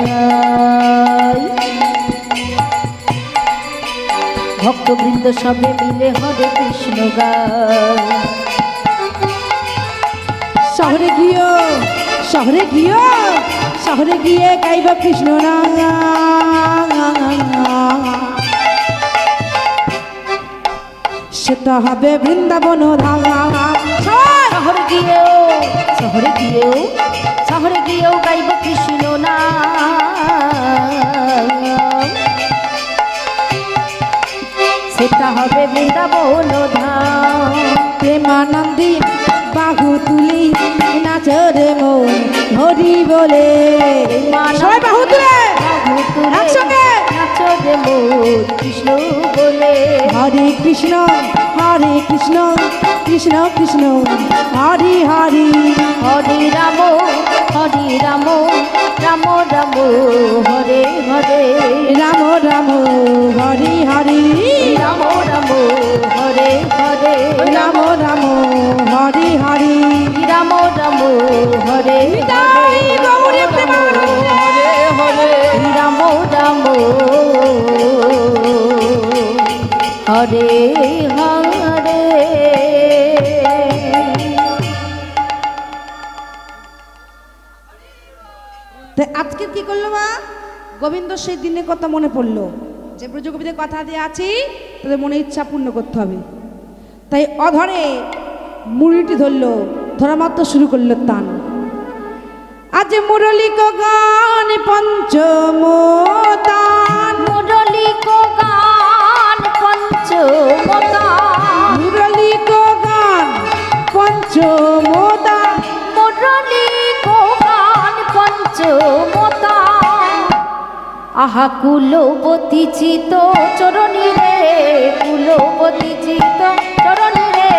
Speaker 2: ভক্তবৃন্দ সবে মিলে হরে কৃষ্ণ গায়।
Speaker 1: শহরে গিয়ে, শহরে গিয়ে, শহরে গিয়ে গাইব কৃষ্ণ সেটা হবে বৃন্দাবন ধারা।
Speaker 2: শহরে গিয়েও, শহরে গিয়েও, শহরে গিয়েও গাইব কৃষ্ণ নাম, সেটা হবে বৃন্দাবন ধাম।
Speaker 1: প্রেমানন্দী বাহু তুলি নাচো রে মন হরি বলে। সবাই বাহু তুলে একসঙ্গে
Speaker 2: নাচ রে মোর কৃষ্ণ বলে।
Speaker 1: হরে কৃষ্ণ কৃষ্ণ কৃষ্ণ কৃষ্ণ হরি হরি।
Speaker 2: হরে রাম রাম রাম রাম হরে হরে।
Speaker 1: রাম রাম হরি হরি।
Speaker 2: রাম রাম হরে হরে।
Speaker 1: রাম রাম হরি হরি।
Speaker 2: রাম রাম হরে
Speaker 1: নিতাই গৌরী প্রেমানন্দে।
Speaker 4: হরে
Speaker 2: রাম রাম হরে হরে।
Speaker 1: আজকে কি করলো মা? গোবিন্দ সেই দিনের কথা মনে পড়লো যে ব্রজগোপীদের কথা দিয়ে আছি, তাদের মনে ইচ্ছা পূর্ণ করতে হবে। তাই অধরে মুড়িটি ধরলো, ধরা মাত্র শুরু করলো তান। আজ মুরলিক গান পঞ্চমদান,
Speaker 2: মুরলিক গান পঞ্চমদান,
Speaker 1: মুরলিক গান পঞ্চমদান,
Speaker 2: মুরলিক গান পঞ্চমদান। আহা কুলবতী চিত চরণী রে, কুলবতী চিত চরণী রে,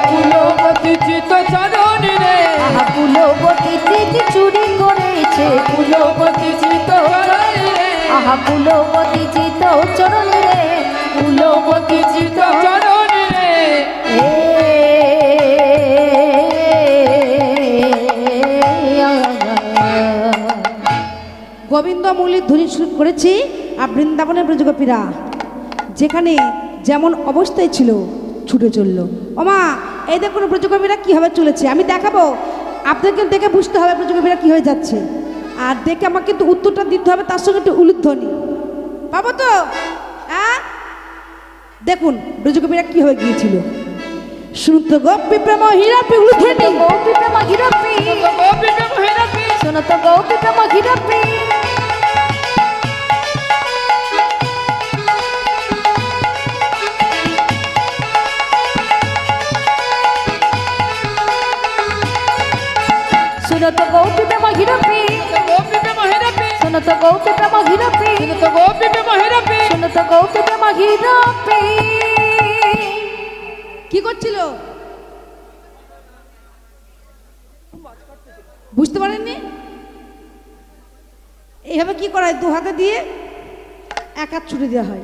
Speaker 3: কুলবতী চিত চরণী রে,
Speaker 2: আহা কুলবতী চিত চুরি করেছে,
Speaker 3: কুলবতী চিত চরণী রে,
Speaker 2: আহা কুলবতী চিত চরণী রে,
Speaker 3: কুলবতী চিত চরণী রে।
Speaker 1: গোবিন্দ মৌলিক ধ্বনি শুরু করেছি। আর বৃন্দাবনের ব্রজগোপীরা যেখানে যেমন অবস্থায় ছিল ছুটে চলল। ওমা, এই দেখুন ব্রজগোপীরা কীভাবে চলেছে, আমি দেখাবো। আপনাকে দেখে বুঝতে হবে ব্রজগোপীরা কী হয়ে যাচ্ছে, আর দেখে আমাকে কিন্তু উত্তরটা দিতে হবে, তার সঙ্গে একটু উলুধ্বনি পাবো তো। হ্যাঁ, দেখুন ব্রজগোপীরা কী হয়ে গিয়েছিল। শুনতো গোপী প্রেম হীরাপি উলুধ্বনি,
Speaker 2: গোপী প্রেম হীরাপি,
Speaker 3: গোপী প্রেম হীরাপি,
Speaker 2: শোনো তো গোপী প্রেম হীরাপি। শোনো তো গোপী প্রেম হীরাপি,
Speaker 3: গোপী প্রেম হীরাপি,
Speaker 2: শোনো তো গোপী প্রেম হীরাপি,
Speaker 3: তো গোপী প্রেম হীরাপি।
Speaker 2: শোনো তো গোপী প্রেম হীরাপি।
Speaker 1: কি করছিল বুঝতে পারেননি? এইভাবে কি করা হয়, দু হাতে দিয়ে এক হাত ছুটে দেওয়া হয়।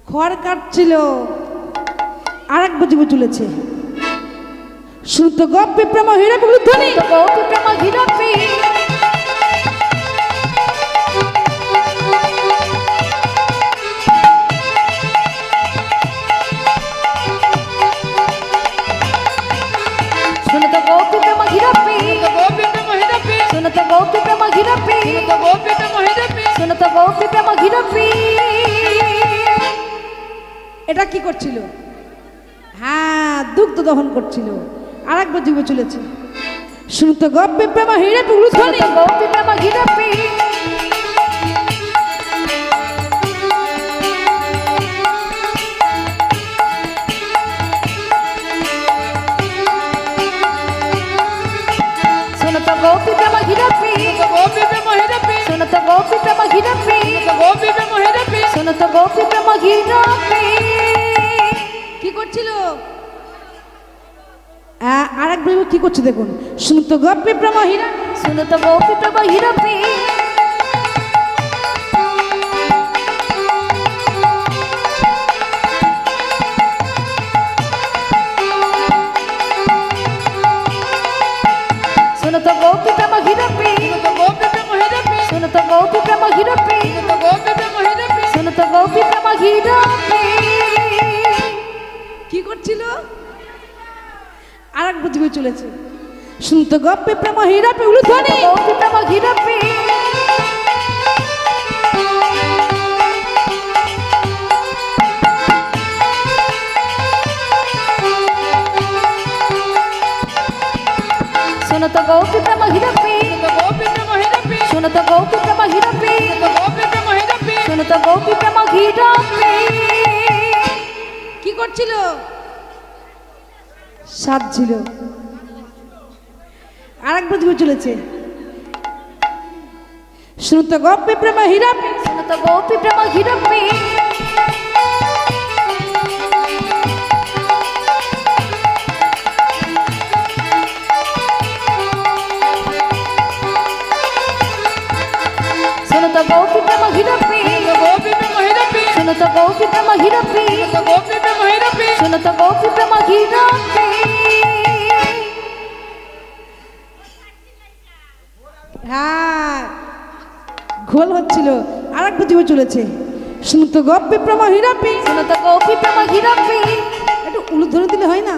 Speaker 1: খড় কাটছিল, আর এক বুঝিবে চলেছে। শুনতো গপ্পি প্রেম হীরা ধ্বনি,
Speaker 2: তো গোপী প্রেম হীরাপি। শোনো তো গোপী প্রেম হীরাপি,
Speaker 3: গোপী প্রেম হীরাপি,
Speaker 2: শোনো তো গোপী প্রেম হীরাপি,
Speaker 3: তো গোপী প্রেম হীরাপি।
Speaker 2: শোনো তো গোপী প্রেম হীরাপি।
Speaker 1: এটা কি করছিল? হ্যাঁ, দুগ্ধ দহন করছিল। আর এক বুঝিবে চলেছে। শুনতো গপ্পি প্রেম হীরা
Speaker 2: শোনো
Speaker 1: ধ্বনি,
Speaker 2: তো গোপী প্রেম হীরাপি। শোনো তো গোপী প্রেম হীরাপি,
Speaker 3: গোপী প্রেম হীরাপি,
Speaker 2: শোনো তো গোপী প্রেম হীরাপি,
Speaker 3: গোপী প্রেম হীরাপি।
Speaker 2: শোনো তো গোপী প্রেম হীরাপি।
Speaker 1: কি করছিল? আর এক বুঝিবে কি করছে দেখুন। শুনতো গপ্পি প্রেম হীরা,
Speaker 2: শোনো তো গোপী প্রেম হীরাপি। শোনো তো গোপী প্রেম হীরাপি,
Speaker 3: তো গোপী প্রেম হীরাপি,
Speaker 2: শোনো তো গোপী প্রেম হীরাপি,
Speaker 3: তো গোপী প্রেম হীরাপি।
Speaker 2: শোনো তো গোপী প্রেম হীরাপি।
Speaker 1: কি করছিল? আর এক বুঝিবে চলেছে। শুনতো গপ্পি প্রেম হীরা ধ্বনি,
Speaker 2: গোপী প্রেম হীরাপি। শোনো তো গোপী প্রেম হীরাপি,
Speaker 3: তো গোপী প্রেম হীরাপি,
Speaker 2: শোনো তো গোপী প্রেম হীরাপি,
Speaker 3: তো গোপী প্রেম হীরাপি।
Speaker 2: শোনো তো গোপী প্রেম হীরাপি।
Speaker 1: কি করছিল? সাজছিল। আর এক বুঝিবে চলেছে। শুনতো গপ্পি প্রেম হীরা,
Speaker 2: শোনো তো গোপী প্রেম হীরাপি। শোনো তো গোপী প্রেম হীরাপি,
Speaker 3: তো গোপী প্রেম হীরাপি,
Speaker 2: শোনো তো গোপী প্রেম হীরাপি,
Speaker 3: তো গোপী প্রেম হীরাপি।
Speaker 2: শোনো তো গোপী প্রেম হীরাপি।
Speaker 1: হ্যাঁ, ঘোল হচ্ছিল। আর এক বুঝিবে চলেছে। শুনতো গপ্পি প্রেম হীরা,
Speaker 2: শোনো তো গোপী প্রেম হীরাপি।
Speaker 1: একটু উলুধ্বনি দিলে হয় না?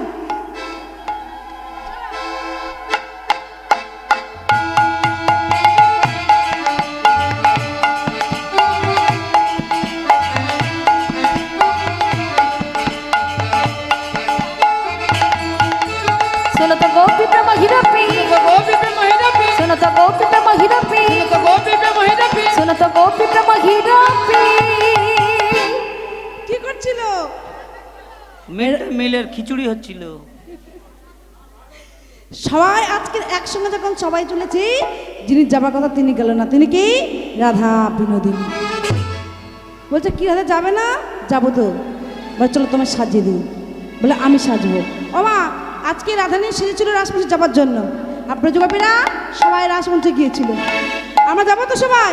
Speaker 2: গোপী প্রেম হিরপি
Speaker 3: তো গোপী প্রেম হিরপি
Speaker 2: শোনো তো গোপী প্রেম হিরপি
Speaker 1: কি করছিল?
Speaker 4: মিলের খিচুড়ি হচ্ছিল।
Speaker 1: সবাই আজকে একসঙ্গে যখন সবাই চলেছি, যিনি যাবার কথা তিনি গেল না। তিনি কি? রাধা বিনোদিনী। বলছে কি রাধা যাবে না? যাবো তো। বলে চলো তোমায় সাজিয়ে দিই। বলে আমি সাজবো। ও মা, আজকে রাধানী সেজেছিল রাসমঞ্চে যাবার জন্য। আর ব্রজগোপীরা সবাই রাসমঞ্চে গিয়েছিল। আমরা যাবো তো সবাই?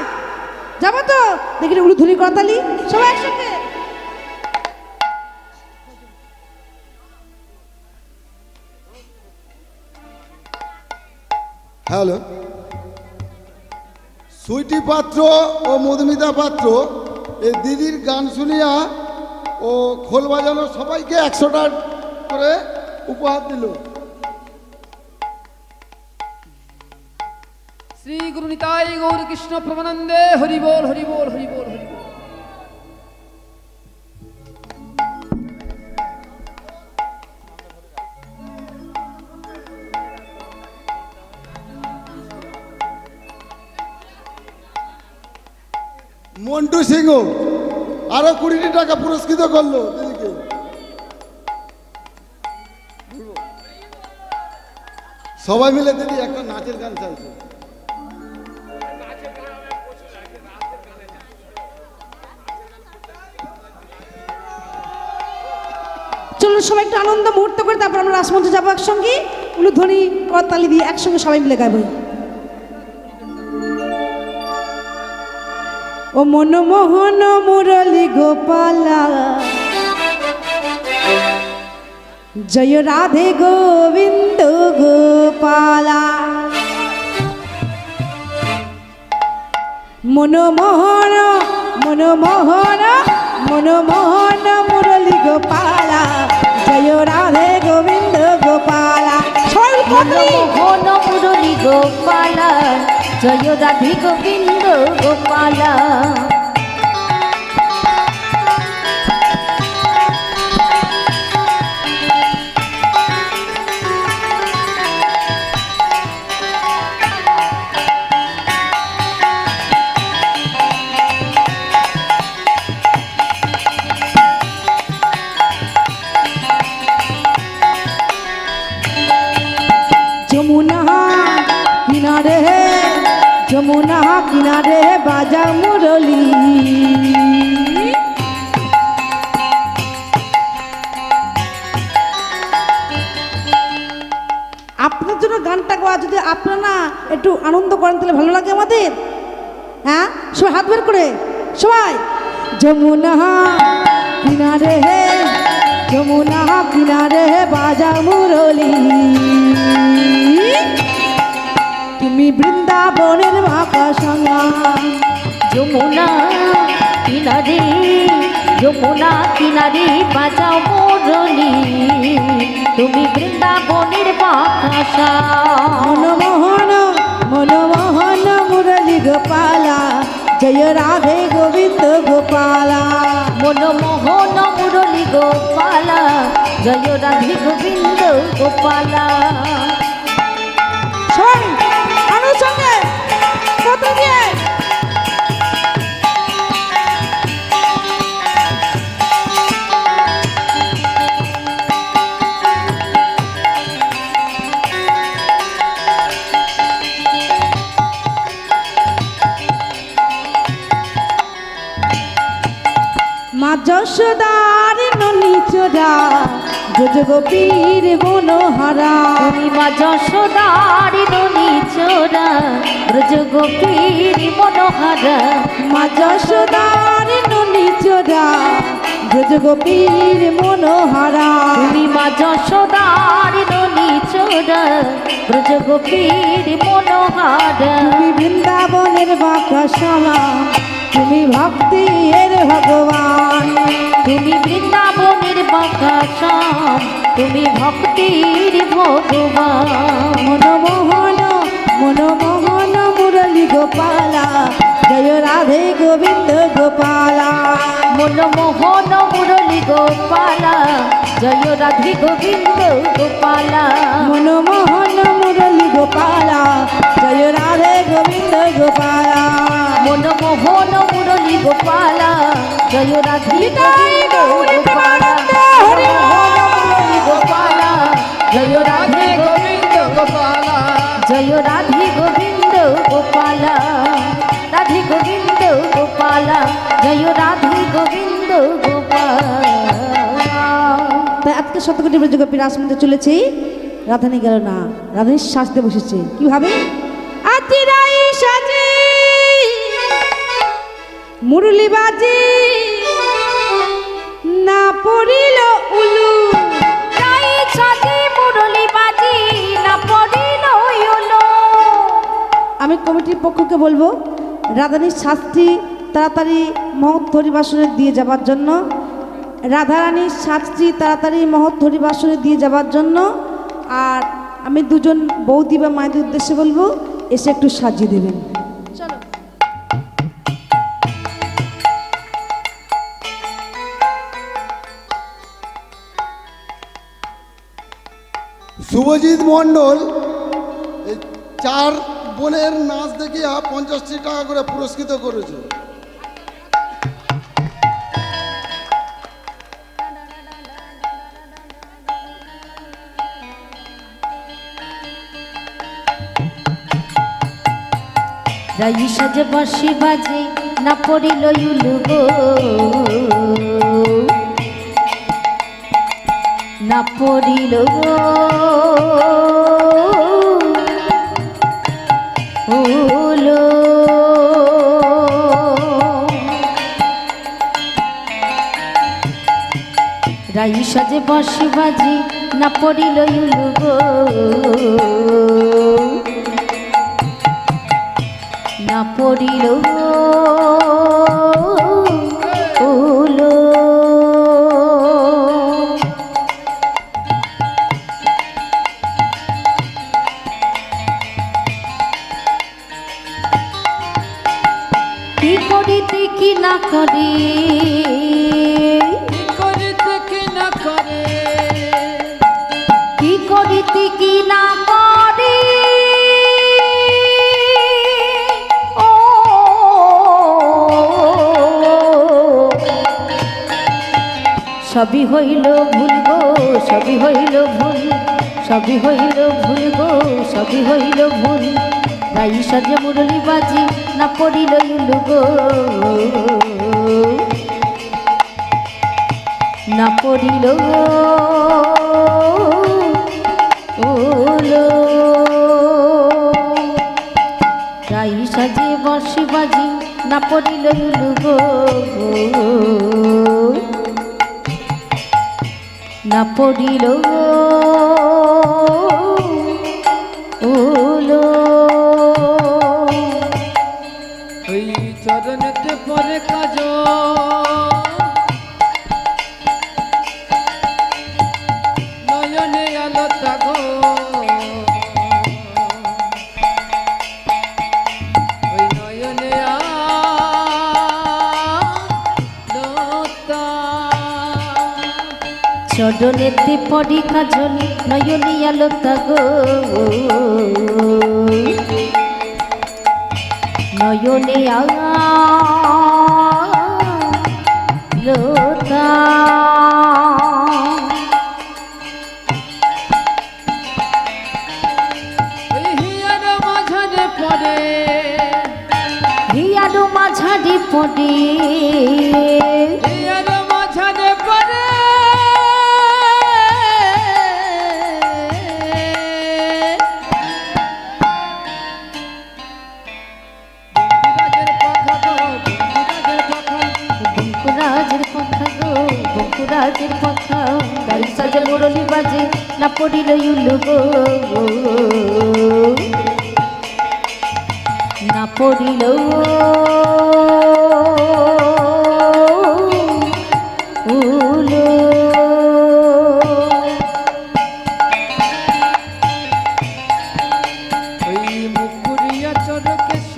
Speaker 1: যাবো তো? দেখি উলুধ্বনি করতালি সবাই একসঙ্গে।
Speaker 5: হ্যালো, সুইটি পাত্র ও মধুমিতা পাত্র এই দিদির গান শুনিয়া ও খোল বাজানো সবাইকে 100 টাকা করে উপহার দিল।
Speaker 3: শ্রী গুরু নিতাই গৌর কৃষ্ণ প্রমানন্দে হরি বল হরি বল হরি বল হরি বল।
Speaker 5: মন্টু সিংহ আরো 20 টাকা পুরস্কৃত করলো দিদিকে। সবাই মিলে দিদি একটা নাচের গান চাইছে।
Speaker 1: চলো সবাই একটু আনন্দ মুহূর্ত করে তারপর আমরা রাসমঞ্চে যাবো একসঙ্গে। উলুধ্বনি করতালি দিয়ে একসঙ্গে সবাই মিলে গাইব। ও মনমোহন মুরলী গোপালা, জয় রাধে গোবিন্দ গোপালা। মনমোহন মনমোহন মনমোহন মুরলী গোপালা, জয় রাধে গোবিন্দ গোপালা। সবাই করতালি।
Speaker 2: মোহন মুরলী গোপালা, জয় রাধে গোবিন্দ গোপালা।
Speaker 1: যমুনা কিনারে যমুনা কিনারে বাজা মুরলী। আপনার জন্য গানটা গাওয়া, যদি আপনারা না একটু আনন্দ করেন তাহলে ভালো লাগে আমাদের। হ্যাঁ, সবাই হাত বের করে সবাই। যমুনা কিনারে যমুনা কিনারে বাজা মুরলী, তুমি বৃন্দাবনের বাঁকা সঙ্গা।
Speaker 2: যমুনা কিনারে যমুনা কিনারে বাজাও মুরলী, তুমি বৃন্দাবনের বাঁকা।
Speaker 1: মনমোহন মনমোহন মুরলী গোপালা, জয় রাধে গোবিন্দ গোপালা।
Speaker 2: মনমোহন মুরলী গোপালা, জয় রাধে গোবিন্দ গোপালা।
Speaker 1: সবাই অনুসঙ্গে কত দিয়ে মা যশোদার ননি চোরা, ব্রজগোপীর মনোহারা।
Speaker 2: তুমি মা যশোদার ননি চোরা, ব্রজগোপীর মনোহারা।
Speaker 1: মা যশোদার ননি চোরা, ব্রজগোপীর মনোহারা।
Speaker 2: তুমি মা যশোদার ননি চোরা, ব্রজগোপীর মনোহারা।
Speaker 1: তুমি বৃন্দাবনের বাঁকা শ্যামা, তুমি ভক্তি এর ভগবান।
Speaker 2: তুমি বৃন্দাবনের বাঁকা শ্যাম, তুমি ভক্তির ভগবান।
Speaker 1: মনমোহন মনমোহন মুরলী গোপালা, জয় রাধে গোবিন্দ গোপালা।
Speaker 2: মনমোহন মুরলী গোপালা, জয় রাধে গোবিন্দ গোপালা।
Speaker 1: মনমোহন মুরলী গোপালা জয় রাধে গোবিন্দ গোপালা
Speaker 2: মনমোহন মুরলী গোপালা জয় রাধে
Speaker 1: নিতাই গৌর প্রেমানন্দ হরি
Speaker 2: মুরলী গোপালা জয় রাধে
Speaker 3: গোবিন্দ গোপালা
Speaker 2: জয় রাধে গোবিন্দ গোপালা রাধে গোবিন্দ গোপালা জয় রাধে গোবিন্দ গোপালা।
Speaker 1: তাই আজকে শতকোটি ব্রজগোপী রাসমন্দিরে চলেছি, রাধানি গেল না, রাধানি সাজতে বসেছে কিভাবে? আতিরাই সাজে মুরলি বাজি না পড়িল উলু,
Speaker 2: তাই সাজে মুরলী বাজি না পড়িল উলু।
Speaker 1: আমি কমিটির পক্ষকে বলবো রাধানির শাস্তি তাড়াতাড়ি মহৎ হরিবাসনে দিয়ে যাবার জন্য, রাধারানীর শাস্তি তাড়াতাড়ি মহৎ হরিবাসনে দিয়ে যাবার জন্য। আর আমি দুজন বৌদি বা মায়েদের উদ্দেশ্যে বলবো এসে একটু সাজিয়ে দেবেন। চলো।
Speaker 5: শুভজিৎ মণ্ডল এই 4 বোনের নাচ দেখিয়া 50টি টাকা করে পুরস্কৃত করেছে।
Speaker 2: রাই সাজে বাঁশি বাজে না পড়িল উলু গো, না পড়িল গো উলু। রাই সাজে বাঁশি বাজে না পড়িল উলু গো, না পড়িল উলু। কি করিতে কি না করে,
Speaker 3: কি করিতে কি না করে,
Speaker 2: কি করিতে কি না করে, ও সবই হইল ভুল গো, সবই হইল ভুল, সবই হইল ভুল গো, সবই হইল ভুল। রাই সাজে মুরলী বাজি না পড়িল উলু গো, না পড়িল উলু। রাই সাজে বাঁশি বাজি না পড়িল উলু গো, না পড়িল উলু।
Speaker 3: ওই চরণেতে পরে কাজ নয়নে আলো তাগো, ওই নয়নে আলো
Speaker 2: চরণেতে পড়ি কাজল নয়নে আলো তাগো, নয়নে আলো তা।
Speaker 3: ওই হিয়ার মাঝারে পড়ে,
Speaker 2: হিয়ারো মাঝারি পড়ে,
Speaker 3: হিয়ার মাঝারে পড়ে,
Speaker 2: বঙ্কুরাজের পাখা গো, বঙ্কুরাজের পাখা। রাই সাজে মুরলী বাজে না পড়িল উলু গো, না পড়িল উলু।
Speaker 3: ওই মুকুরিয়া চরকেশ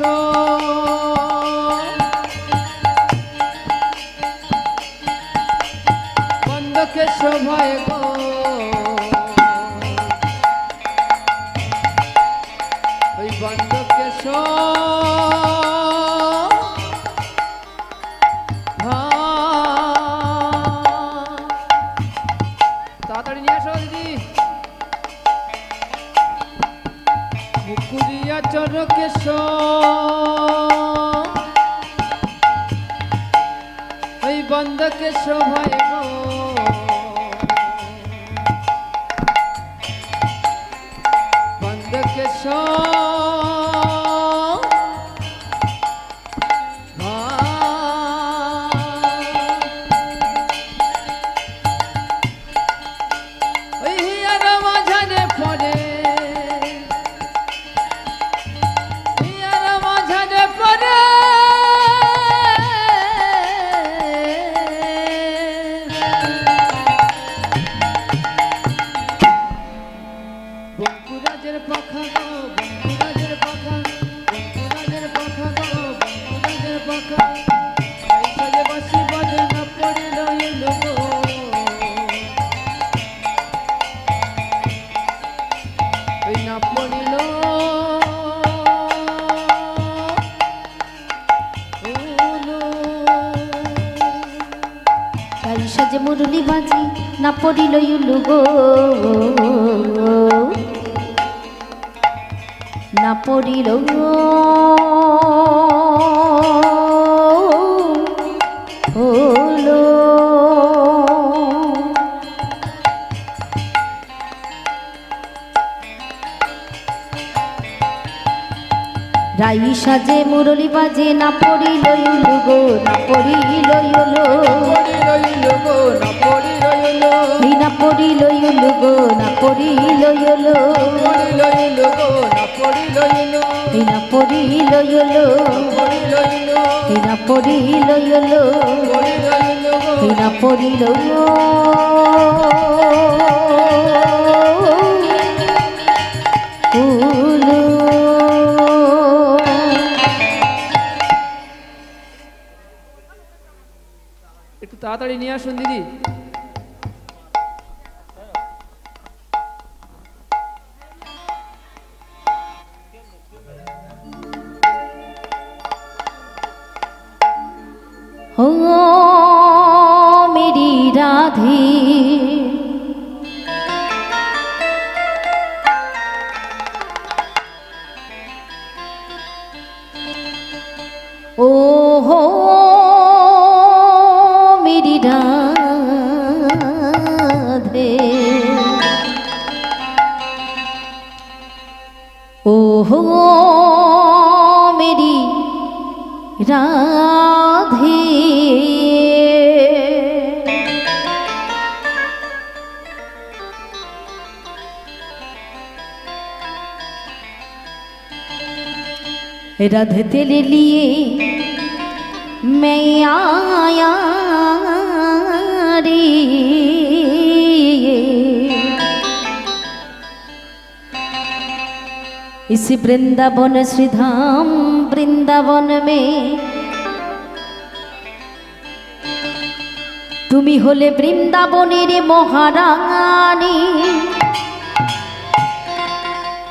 Speaker 3: বন্ধকে শোভায় গো, পুরিয়া চরকেশ ওই বন্ধকেশ ভাই গো বন্ধকেশ ওই হিয়ার মাঝানে পড়ে হিয়ার মাঝানে পড়ে বঙ্কুরাজের পাখা গো বঙ্কুরাজের পাখা বঙ্কুরাজের পাখা গো বঙ্কুরাজের পাখা তাই সাজে বাসি বাজে না পড়িল এলো গো ওই না পড়িল
Speaker 2: তাই সাজে মুরলি বাজি না পড়িল ইউলু গো না পড়িল হলো রাই সাজে মুরলি বাজে না পড়িল ইউলু গো না পড়িল ইউলু
Speaker 3: পড়িল ইলো গো না পড়িল ইলো
Speaker 2: এই না পড়িল ইউলু গো না পড়িল ইউলু
Speaker 3: পড়িল ইলো গো না পড়িল ইলো
Speaker 2: এই না পড়িল ইউলু
Speaker 3: পড়িল ইলো
Speaker 2: এই না পড়িল ইউলু
Speaker 3: পড়িল ইলো গো
Speaker 2: এই না পড়িল উলু
Speaker 3: একটু তাড়াতাড়ি নিয়ে আসুন দিদি
Speaker 2: हो मेरी राधे ओ हो मेरी राधे ओ हो मेरी राधे राधे तेरे लिए मैं आया रे इस वृंदावन श्रीधाम वृंदावन में তুমি হলে বৃন্দাবনের মহারানী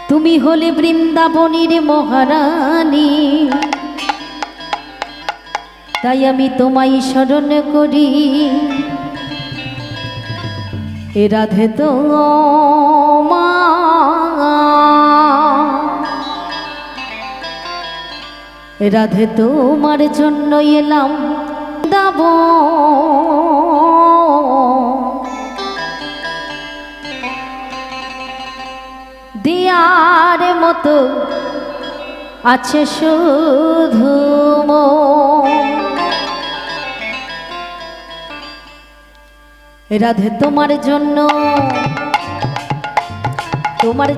Speaker 2: তুমি হলে বৃন্দাবনের মহারানী তাই আমি তোমায় স্মরণ করি এ রাধে তো রাধে তোমার জন্য এলাম দাব দিয়ার মতো আছে শুধু রাধে তোমার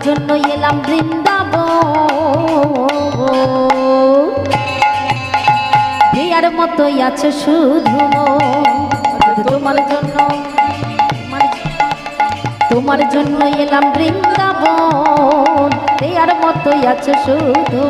Speaker 2: জন্য এলাম বৃন্দাবন দিয়ার মতোই আছে শুধু তোমার জন্য এলাম বৃন্দাবন দিয়ার মতোই আছে শুধু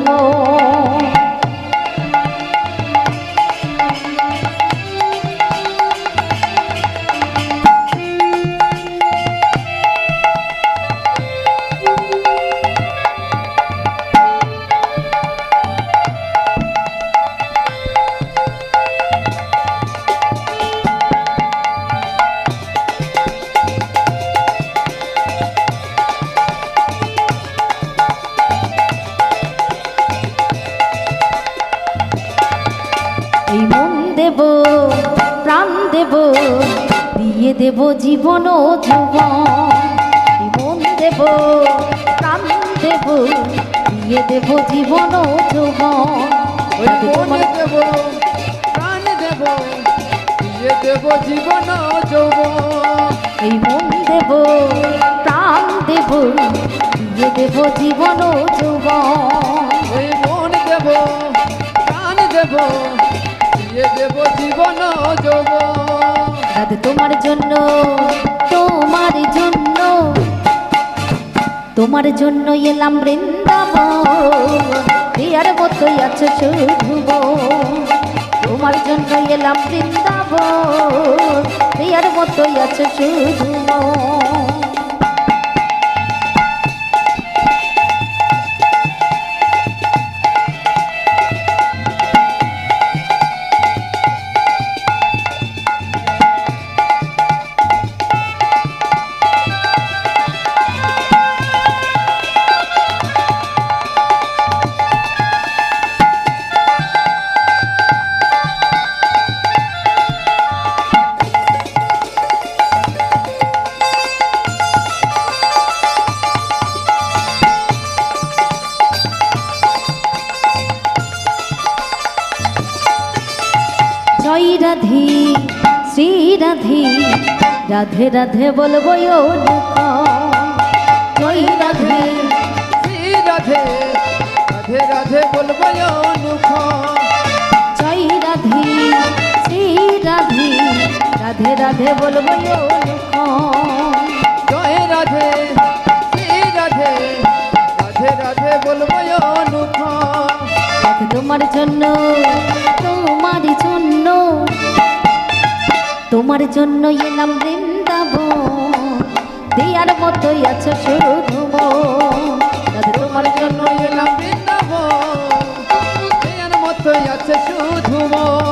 Speaker 2: দেব জীবন ও যৌবন, এই মন দেব প্রাণ দেব, দিয়ে দেব জীবন ও যৌবন।
Speaker 3: ওই মন দেব প্রাণ দেব দিয়ে দেব জীবন যৌবন।
Speaker 2: এই মন দেব প্রাণ দেব, দিয়ে দেব জীবন ও যৌবন।
Speaker 3: ওই মন দেব প্রাণ দেব দিয়ে দেব জীবন যৌবন।
Speaker 2: রাধে তোমার জন্য, তোমার জন্য, তোমার জন্য এলাম বৃন্দাবন, প্রিয়ার মতোই আছো শুধু মন। তোমার জন্য এলাম বৃন্দাবন, প্রিয়ার মতোই আছো শুধু মন। জয় রাধে শ্রী রাধে, রাধে রাধে বলবো জয় রাধে।
Speaker 3: শ্রী রাধে রাধে রাধে বলবো অনুখ।
Speaker 2: জয় রাধে শ্রী রাধে, রাধে রাধে বলবো
Speaker 3: জয় রাধে শ্রী রাধে রাধে রাধে বলবো অনুখ।
Speaker 2: রাধে তোমার জন্য, তোমার জন্য, তোমার জন্য এলাম বৃন্দাবন, দিয়ার মতোই আছো শুধু মন। রাধে তোমার জন্য
Speaker 3: এলাম বৃন্দাবন, এর মতোই আছে শুধু মন।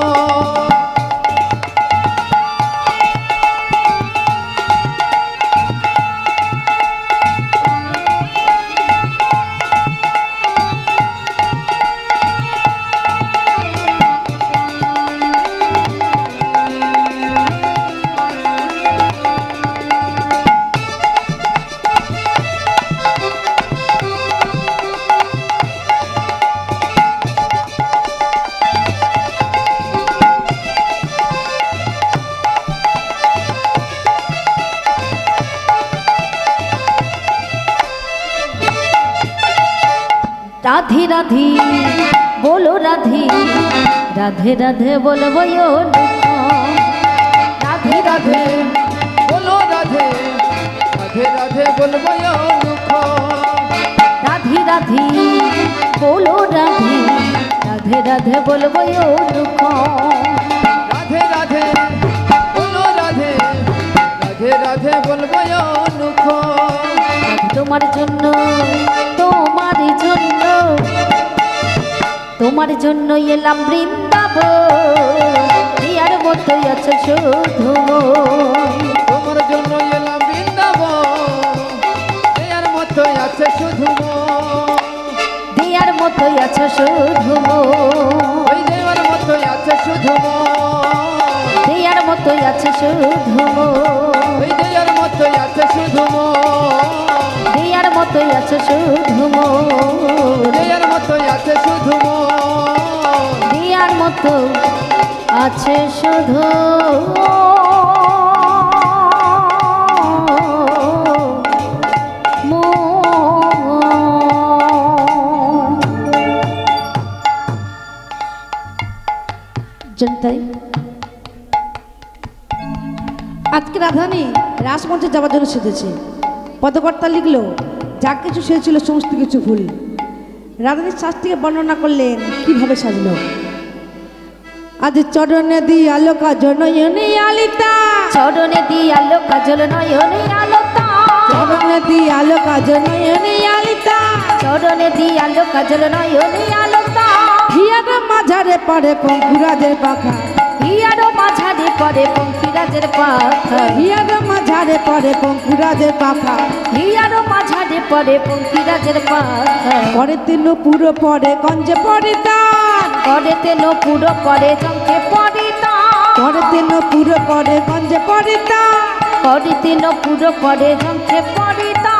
Speaker 2: রাধে রাধে বলো রাধে, রাধে রাধে বলবো রাধে
Speaker 3: রাধে বলো রাধে রাধে রাধে বলবো অনুখ।
Speaker 2: রাধে রাধে বলো রাধে, রাধে রাধে বলবো
Speaker 3: রাধে রাধে বলো রাধে রাধে রাধে বলবো অনুখ।
Speaker 2: তোমার জন্য, তোমার জন্য, তোমার জন্য এলাম বৃন্দাবন, প্রিয়ার মতোই আছো শুধু মন।
Speaker 3: তোমার জন্য এলাম বৃন্দাবন, এর মতোই আছে শুধু মন।
Speaker 2: দিয়ার মতোই আছো শুধু মন।
Speaker 3: ওই দেওয়ার মতোই আছে শুধু মন।
Speaker 2: দিয়ার মতোই আছো শুধু মন।
Speaker 3: ওই দেওয়ার মতোই আছে শুধু মন।
Speaker 2: দিয়ার মতোই আছো শুধু মন।
Speaker 3: দেওয়ার মতোই আছে শুধু মন।
Speaker 2: দিয়ার মতো আছে শুধু
Speaker 1: জনতাই আজকে রাধারানী রাসমঞ্চে যাওয়ার জন্য সেজেছে। পদকর্তা লিখলো যা কিছু সেজেছিল সমস্ত কিছু ভুল। রাধারানীর শাস্তিকে বর্ণনা করলেন কিভাবে সাজলো। আজ চরণে দি আলো কাজল নয়নে আলিতা,
Speaker 2: চরণে দিয়ালো কাজল নয়নে আলোতা,
Speaker 1: চরণে দি আলো কাজল নয়নে আলিতা,
Speaker 2: চরণে দিয়ালো কাজল নয়নে আলোতা।
Speaker 1: হিয়ার মাঝারে পড়ে পঙ্কুরাজের পাখা,
Speaker 2: হিয়ার মাঝারে পড়ে পঙ্কিরাজের পাখা,
Speaker 1: হিয়ার মাঝারে পড়ে পঙ্কুরাজের পাখা,
Speaker 2: হিয়ার মাঝারে পড়ে পঙ্কিরাজের পাখা।
Speaker 1: পরে তিন পুরো পরে গঞ্জে পরে তার,
Speaker 2: করে তেল পুরো করে জমকে পড়ে তা,
Speaker 1: পরে তিন পুরো পরে গঞ্জে পরে তার,
Speaker 2: করিতে নপুর করে ঝঙ্খে পরিতা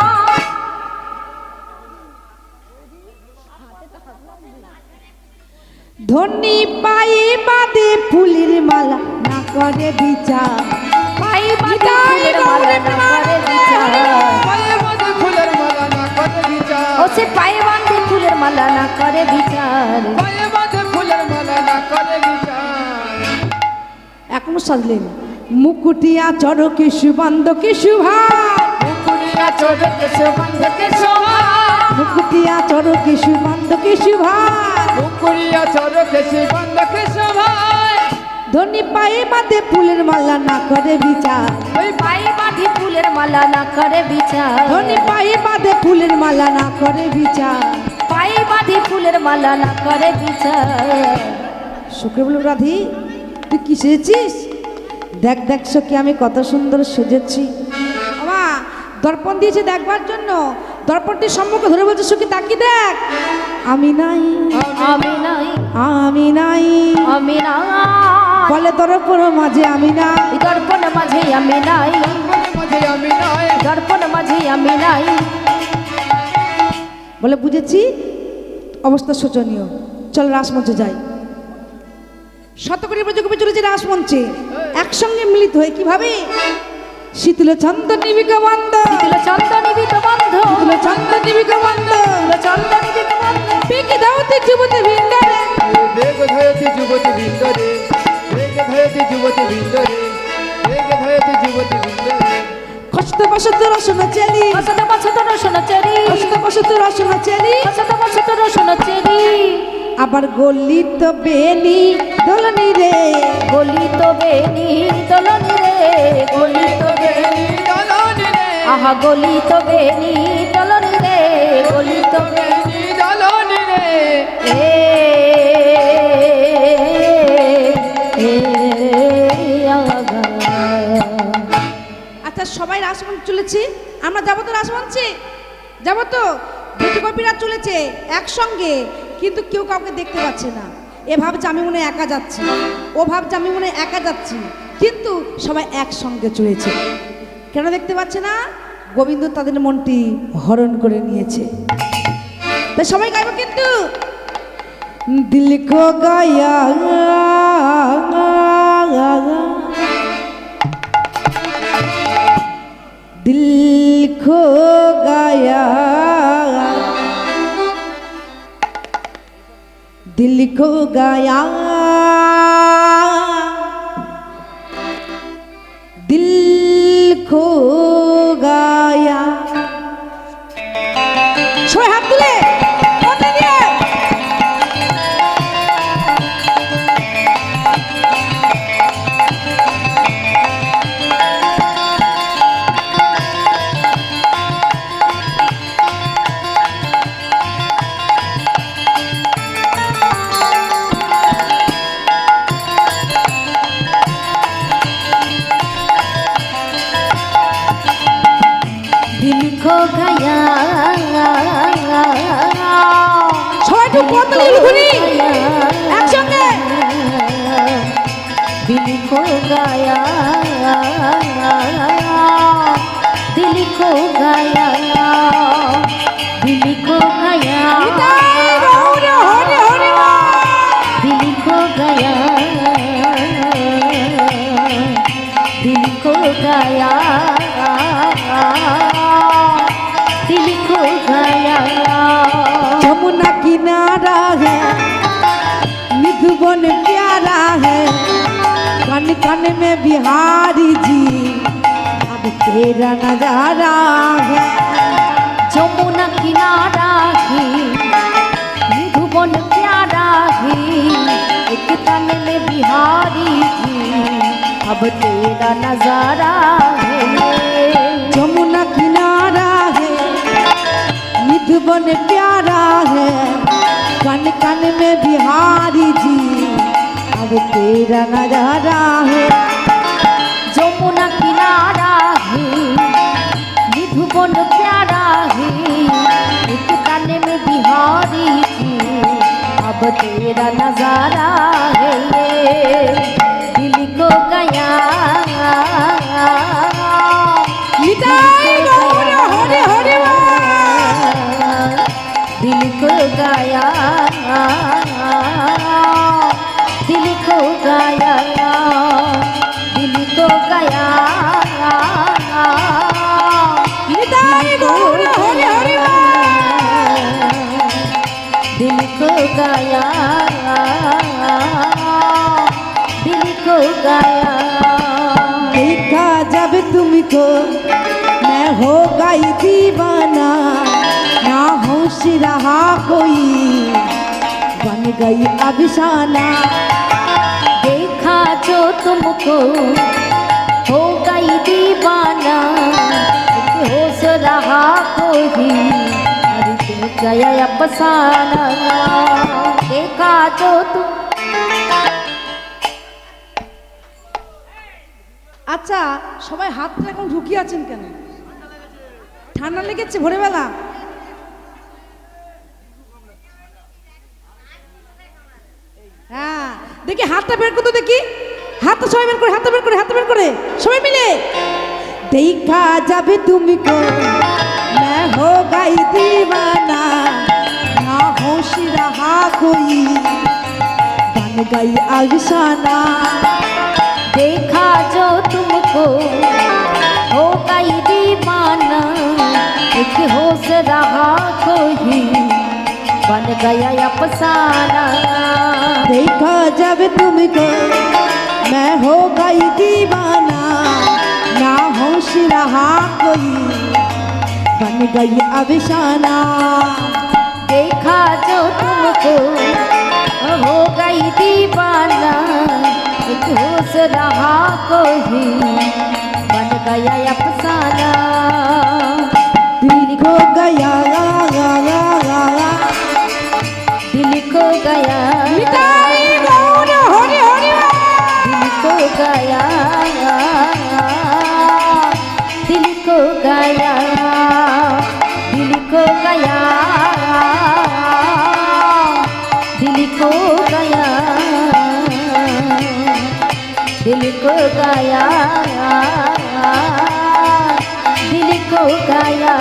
Speaker 1: ধনী পায়ে বাদে ফুলের মালা না করে বিচার
Speaker 2: পাই বাঁধে ফুলের মালা না করে বিচার
Speaker 3: পায়ে বাঁধে ফুলের মালা না করে বিচার
Speaker 2: ও সে পায়ে বাঁধে ফুলের মালা না করে বিচার
Speaker 3: পায়ে বাঁধে ফুলের মালা না করে বিচার
Speaker 1: এখনো সাজলেন মুকুটিয়া চরকে সুবন্ধকে শুভা
Speaker 2: মুকুরিয়া চোরকে সুবন্ধকে শোভা
Speaker 1: মুকুটিয়া চরকে সুবন্ধকে শুভা
Speaker 3: মুকুরিয়া চরকে সুবন্ধকে শোভায়
Speaker 1: ধনী পায়ে বাদে ফুলের মালা না করে বিচার
Speaker 2: ওই পায়ে বাঁধে ফুলের মালা না করে বিচার
Speaker 1: ধনী পায়ে বাদে ফুলের মালা না করে বিচার
Speaker 2: পায়ে বাঁধে ফুলের মালা না করে বিচার
Speaker 1: শুক্র বলল রাধি তুই কি সেজেছিস দেখ দেখ সখী আমি কত সুন্দর সেজেছি আমা দর্পণ দিয়েছে দেখবার জন্য দর্পণটির সম্মুখে ধরে বলছে সখী তাকি দেখ আমি নাই
Speaker 2: আমি নাই
Speaker 1: আমি নাই
Speaker 2: আমি নাই
Speaker 1: বলে দর্পণ মাঝে আমি না
Speaker 2: দর্পণ মাঝে আমি নাই
Speaker 3: মনে মাঝে আমি নাই
Speaker 2: দর্পণ মাঝে আমি নাই
Speaker 1: বলে বুঝেছি অবস্থা শোচনীয় চল রাসমঞ্চে যাই শতকরি ব্রজকবি চলেছে রাসমঞ্চে একসঙ্গে মিলিত হয়ে কিভাবে শীতল ছন্দ নিবিক বন্ধ
Speaker 2: শীতল চন্দ নিবিত বন্ধ
Speaker 1: শীতল ছন্দ নিবিক বন্ধ
Speaker 2: শীতল চন্দ নিবিত বন্ধ
Speaker 1: পেকে দাওতে যুবতী ভিন্ডারে
Speaker 3: বেগ ধয়তি যুবতী ভিতরে বেগ ধয়তি যুবতী ভিতরে বেগ ধয়তি যুবতী ভিতরে
Speaker 1: কষ্ট বসত রসন চেলি
Speaker 2: অসত বসত রসন চেরি
Speaker 1: কষ্ট বসত রসন চেলি
Speaker 2: অসত বসত রসন চেরি
Speaker 1: আবার গলিত বেনি দোলনি রে
Speaker 2: গলিত বেনি দলনি রে গলিত বেনি
Speaker 3: দলনি রে
Speaker 2: আহা গলিত বেনি দলনি রে গলিত বেনি
Speaker 3: দলনি রে
Speaker 2: এ আগা
Speaker 1: আচ্ছা সবাই রাসমঞ্চ চলেছি আমরা যাবো তো রাসমঞ্চে যাবো তো দুটি কপিরা চলেছে একসঙ্গে কিন্তু কেউ কাউকে দেখতে পাচ্ছে না এ ভাবছে আমি মনে হয় একা যাচ্ছি ও ভাবছে আমি মনে হয় একা যাচ্ছি কিন্তু সবাই একসঙ্গে চলেছে কেন দেখতে পাচ্ছে না গোবিন্দ তাদের মনটি হরণ করে নিয়েছে তাই সবাই গাইব কিন্তু দিল কো গায়া दिल खो गया दिल खो गया दिल खो गया সবাই হাত তুলে মনে দিয়ে
Speaker 2: दिल खो गया
Speaker 1: সবাই একটু বদলে ঘুরি একসঙ্গে
Speaker 2: दिल खो गया दिल खो गया दिल खो गया
Speaker 1: নিতাই গৌর হরি হরি
Speaker 2: दिल खो गया दिल खो गया दिल खो गया
Speaker 1: যमुना किनारा है निधुबन प्यारा है कन कन में बिहारी जी अब तेरा नजारा है
Speaker 2: যমুনা কিনারা হি নিধুবন প্যারা হি এক तन में बिहारी जी अब तेरा नजारा है
Speaker 1: যमुना किनारा है निधुबन प्यारा है कन कन में बिहारी जी अब तेरा नजारा है
Speaker 2: যমুনা কিনারা হি নিধুবন প্যারা হি এক तन में बिहारी जी अब तेरा नजारा है दिल को गया
Speaker 1: बोलो हरि हरि
Speaker 2: दिल को गाया, दिल को गाया।
Speaker 1: देखा जब तुमको मैं हो गई दीवाना, ना होश रहा कोई बन गई अफसाना।
Speaker 2: देखा जो तुमको हो गई दीवाना, होश रहा कोई अरे तुम गया अफसाना। देखा जो तुम।
Speaker 1: আচ্ছা সবাই হাতটা এখন ঢুকিয়ে আছেন কেন? ঠান্ডা লেগেছে ভোরবেলা? হ্যাঁ দেখি হাতটা বের করতে দেখি, হাতটা সবাই বের করে, হাতটা বের করে, হাতটা বের করে সবাই মিলে। देखा जब तुमको मैं हो गई दीवाना, ना होश रहा कोई बन गई अफसाना।
Speaker 2: देखा जो तुमको हो गई दीवाना, एक होश रहा कोई बन गया अफसाना।
Speaker 1: देखा जब तुमको मैं हो गई दीवाना, ना होश रहा कोई बन गई अफसाना।
Speaker 2: देखा जो तुमको हो गई दीवाना, एक होश रहा कोई बन गया अफसाना।
Speaker 1: दिल खो गया
Speaker 2: दिल खो गया,
Speaker 1: मिटाई गौर हरि हरि
Speaker 2: दिल खो गया, दिल खो गया, दिल खो गया, दिल खो गया, दिल को गया, दिल को गया।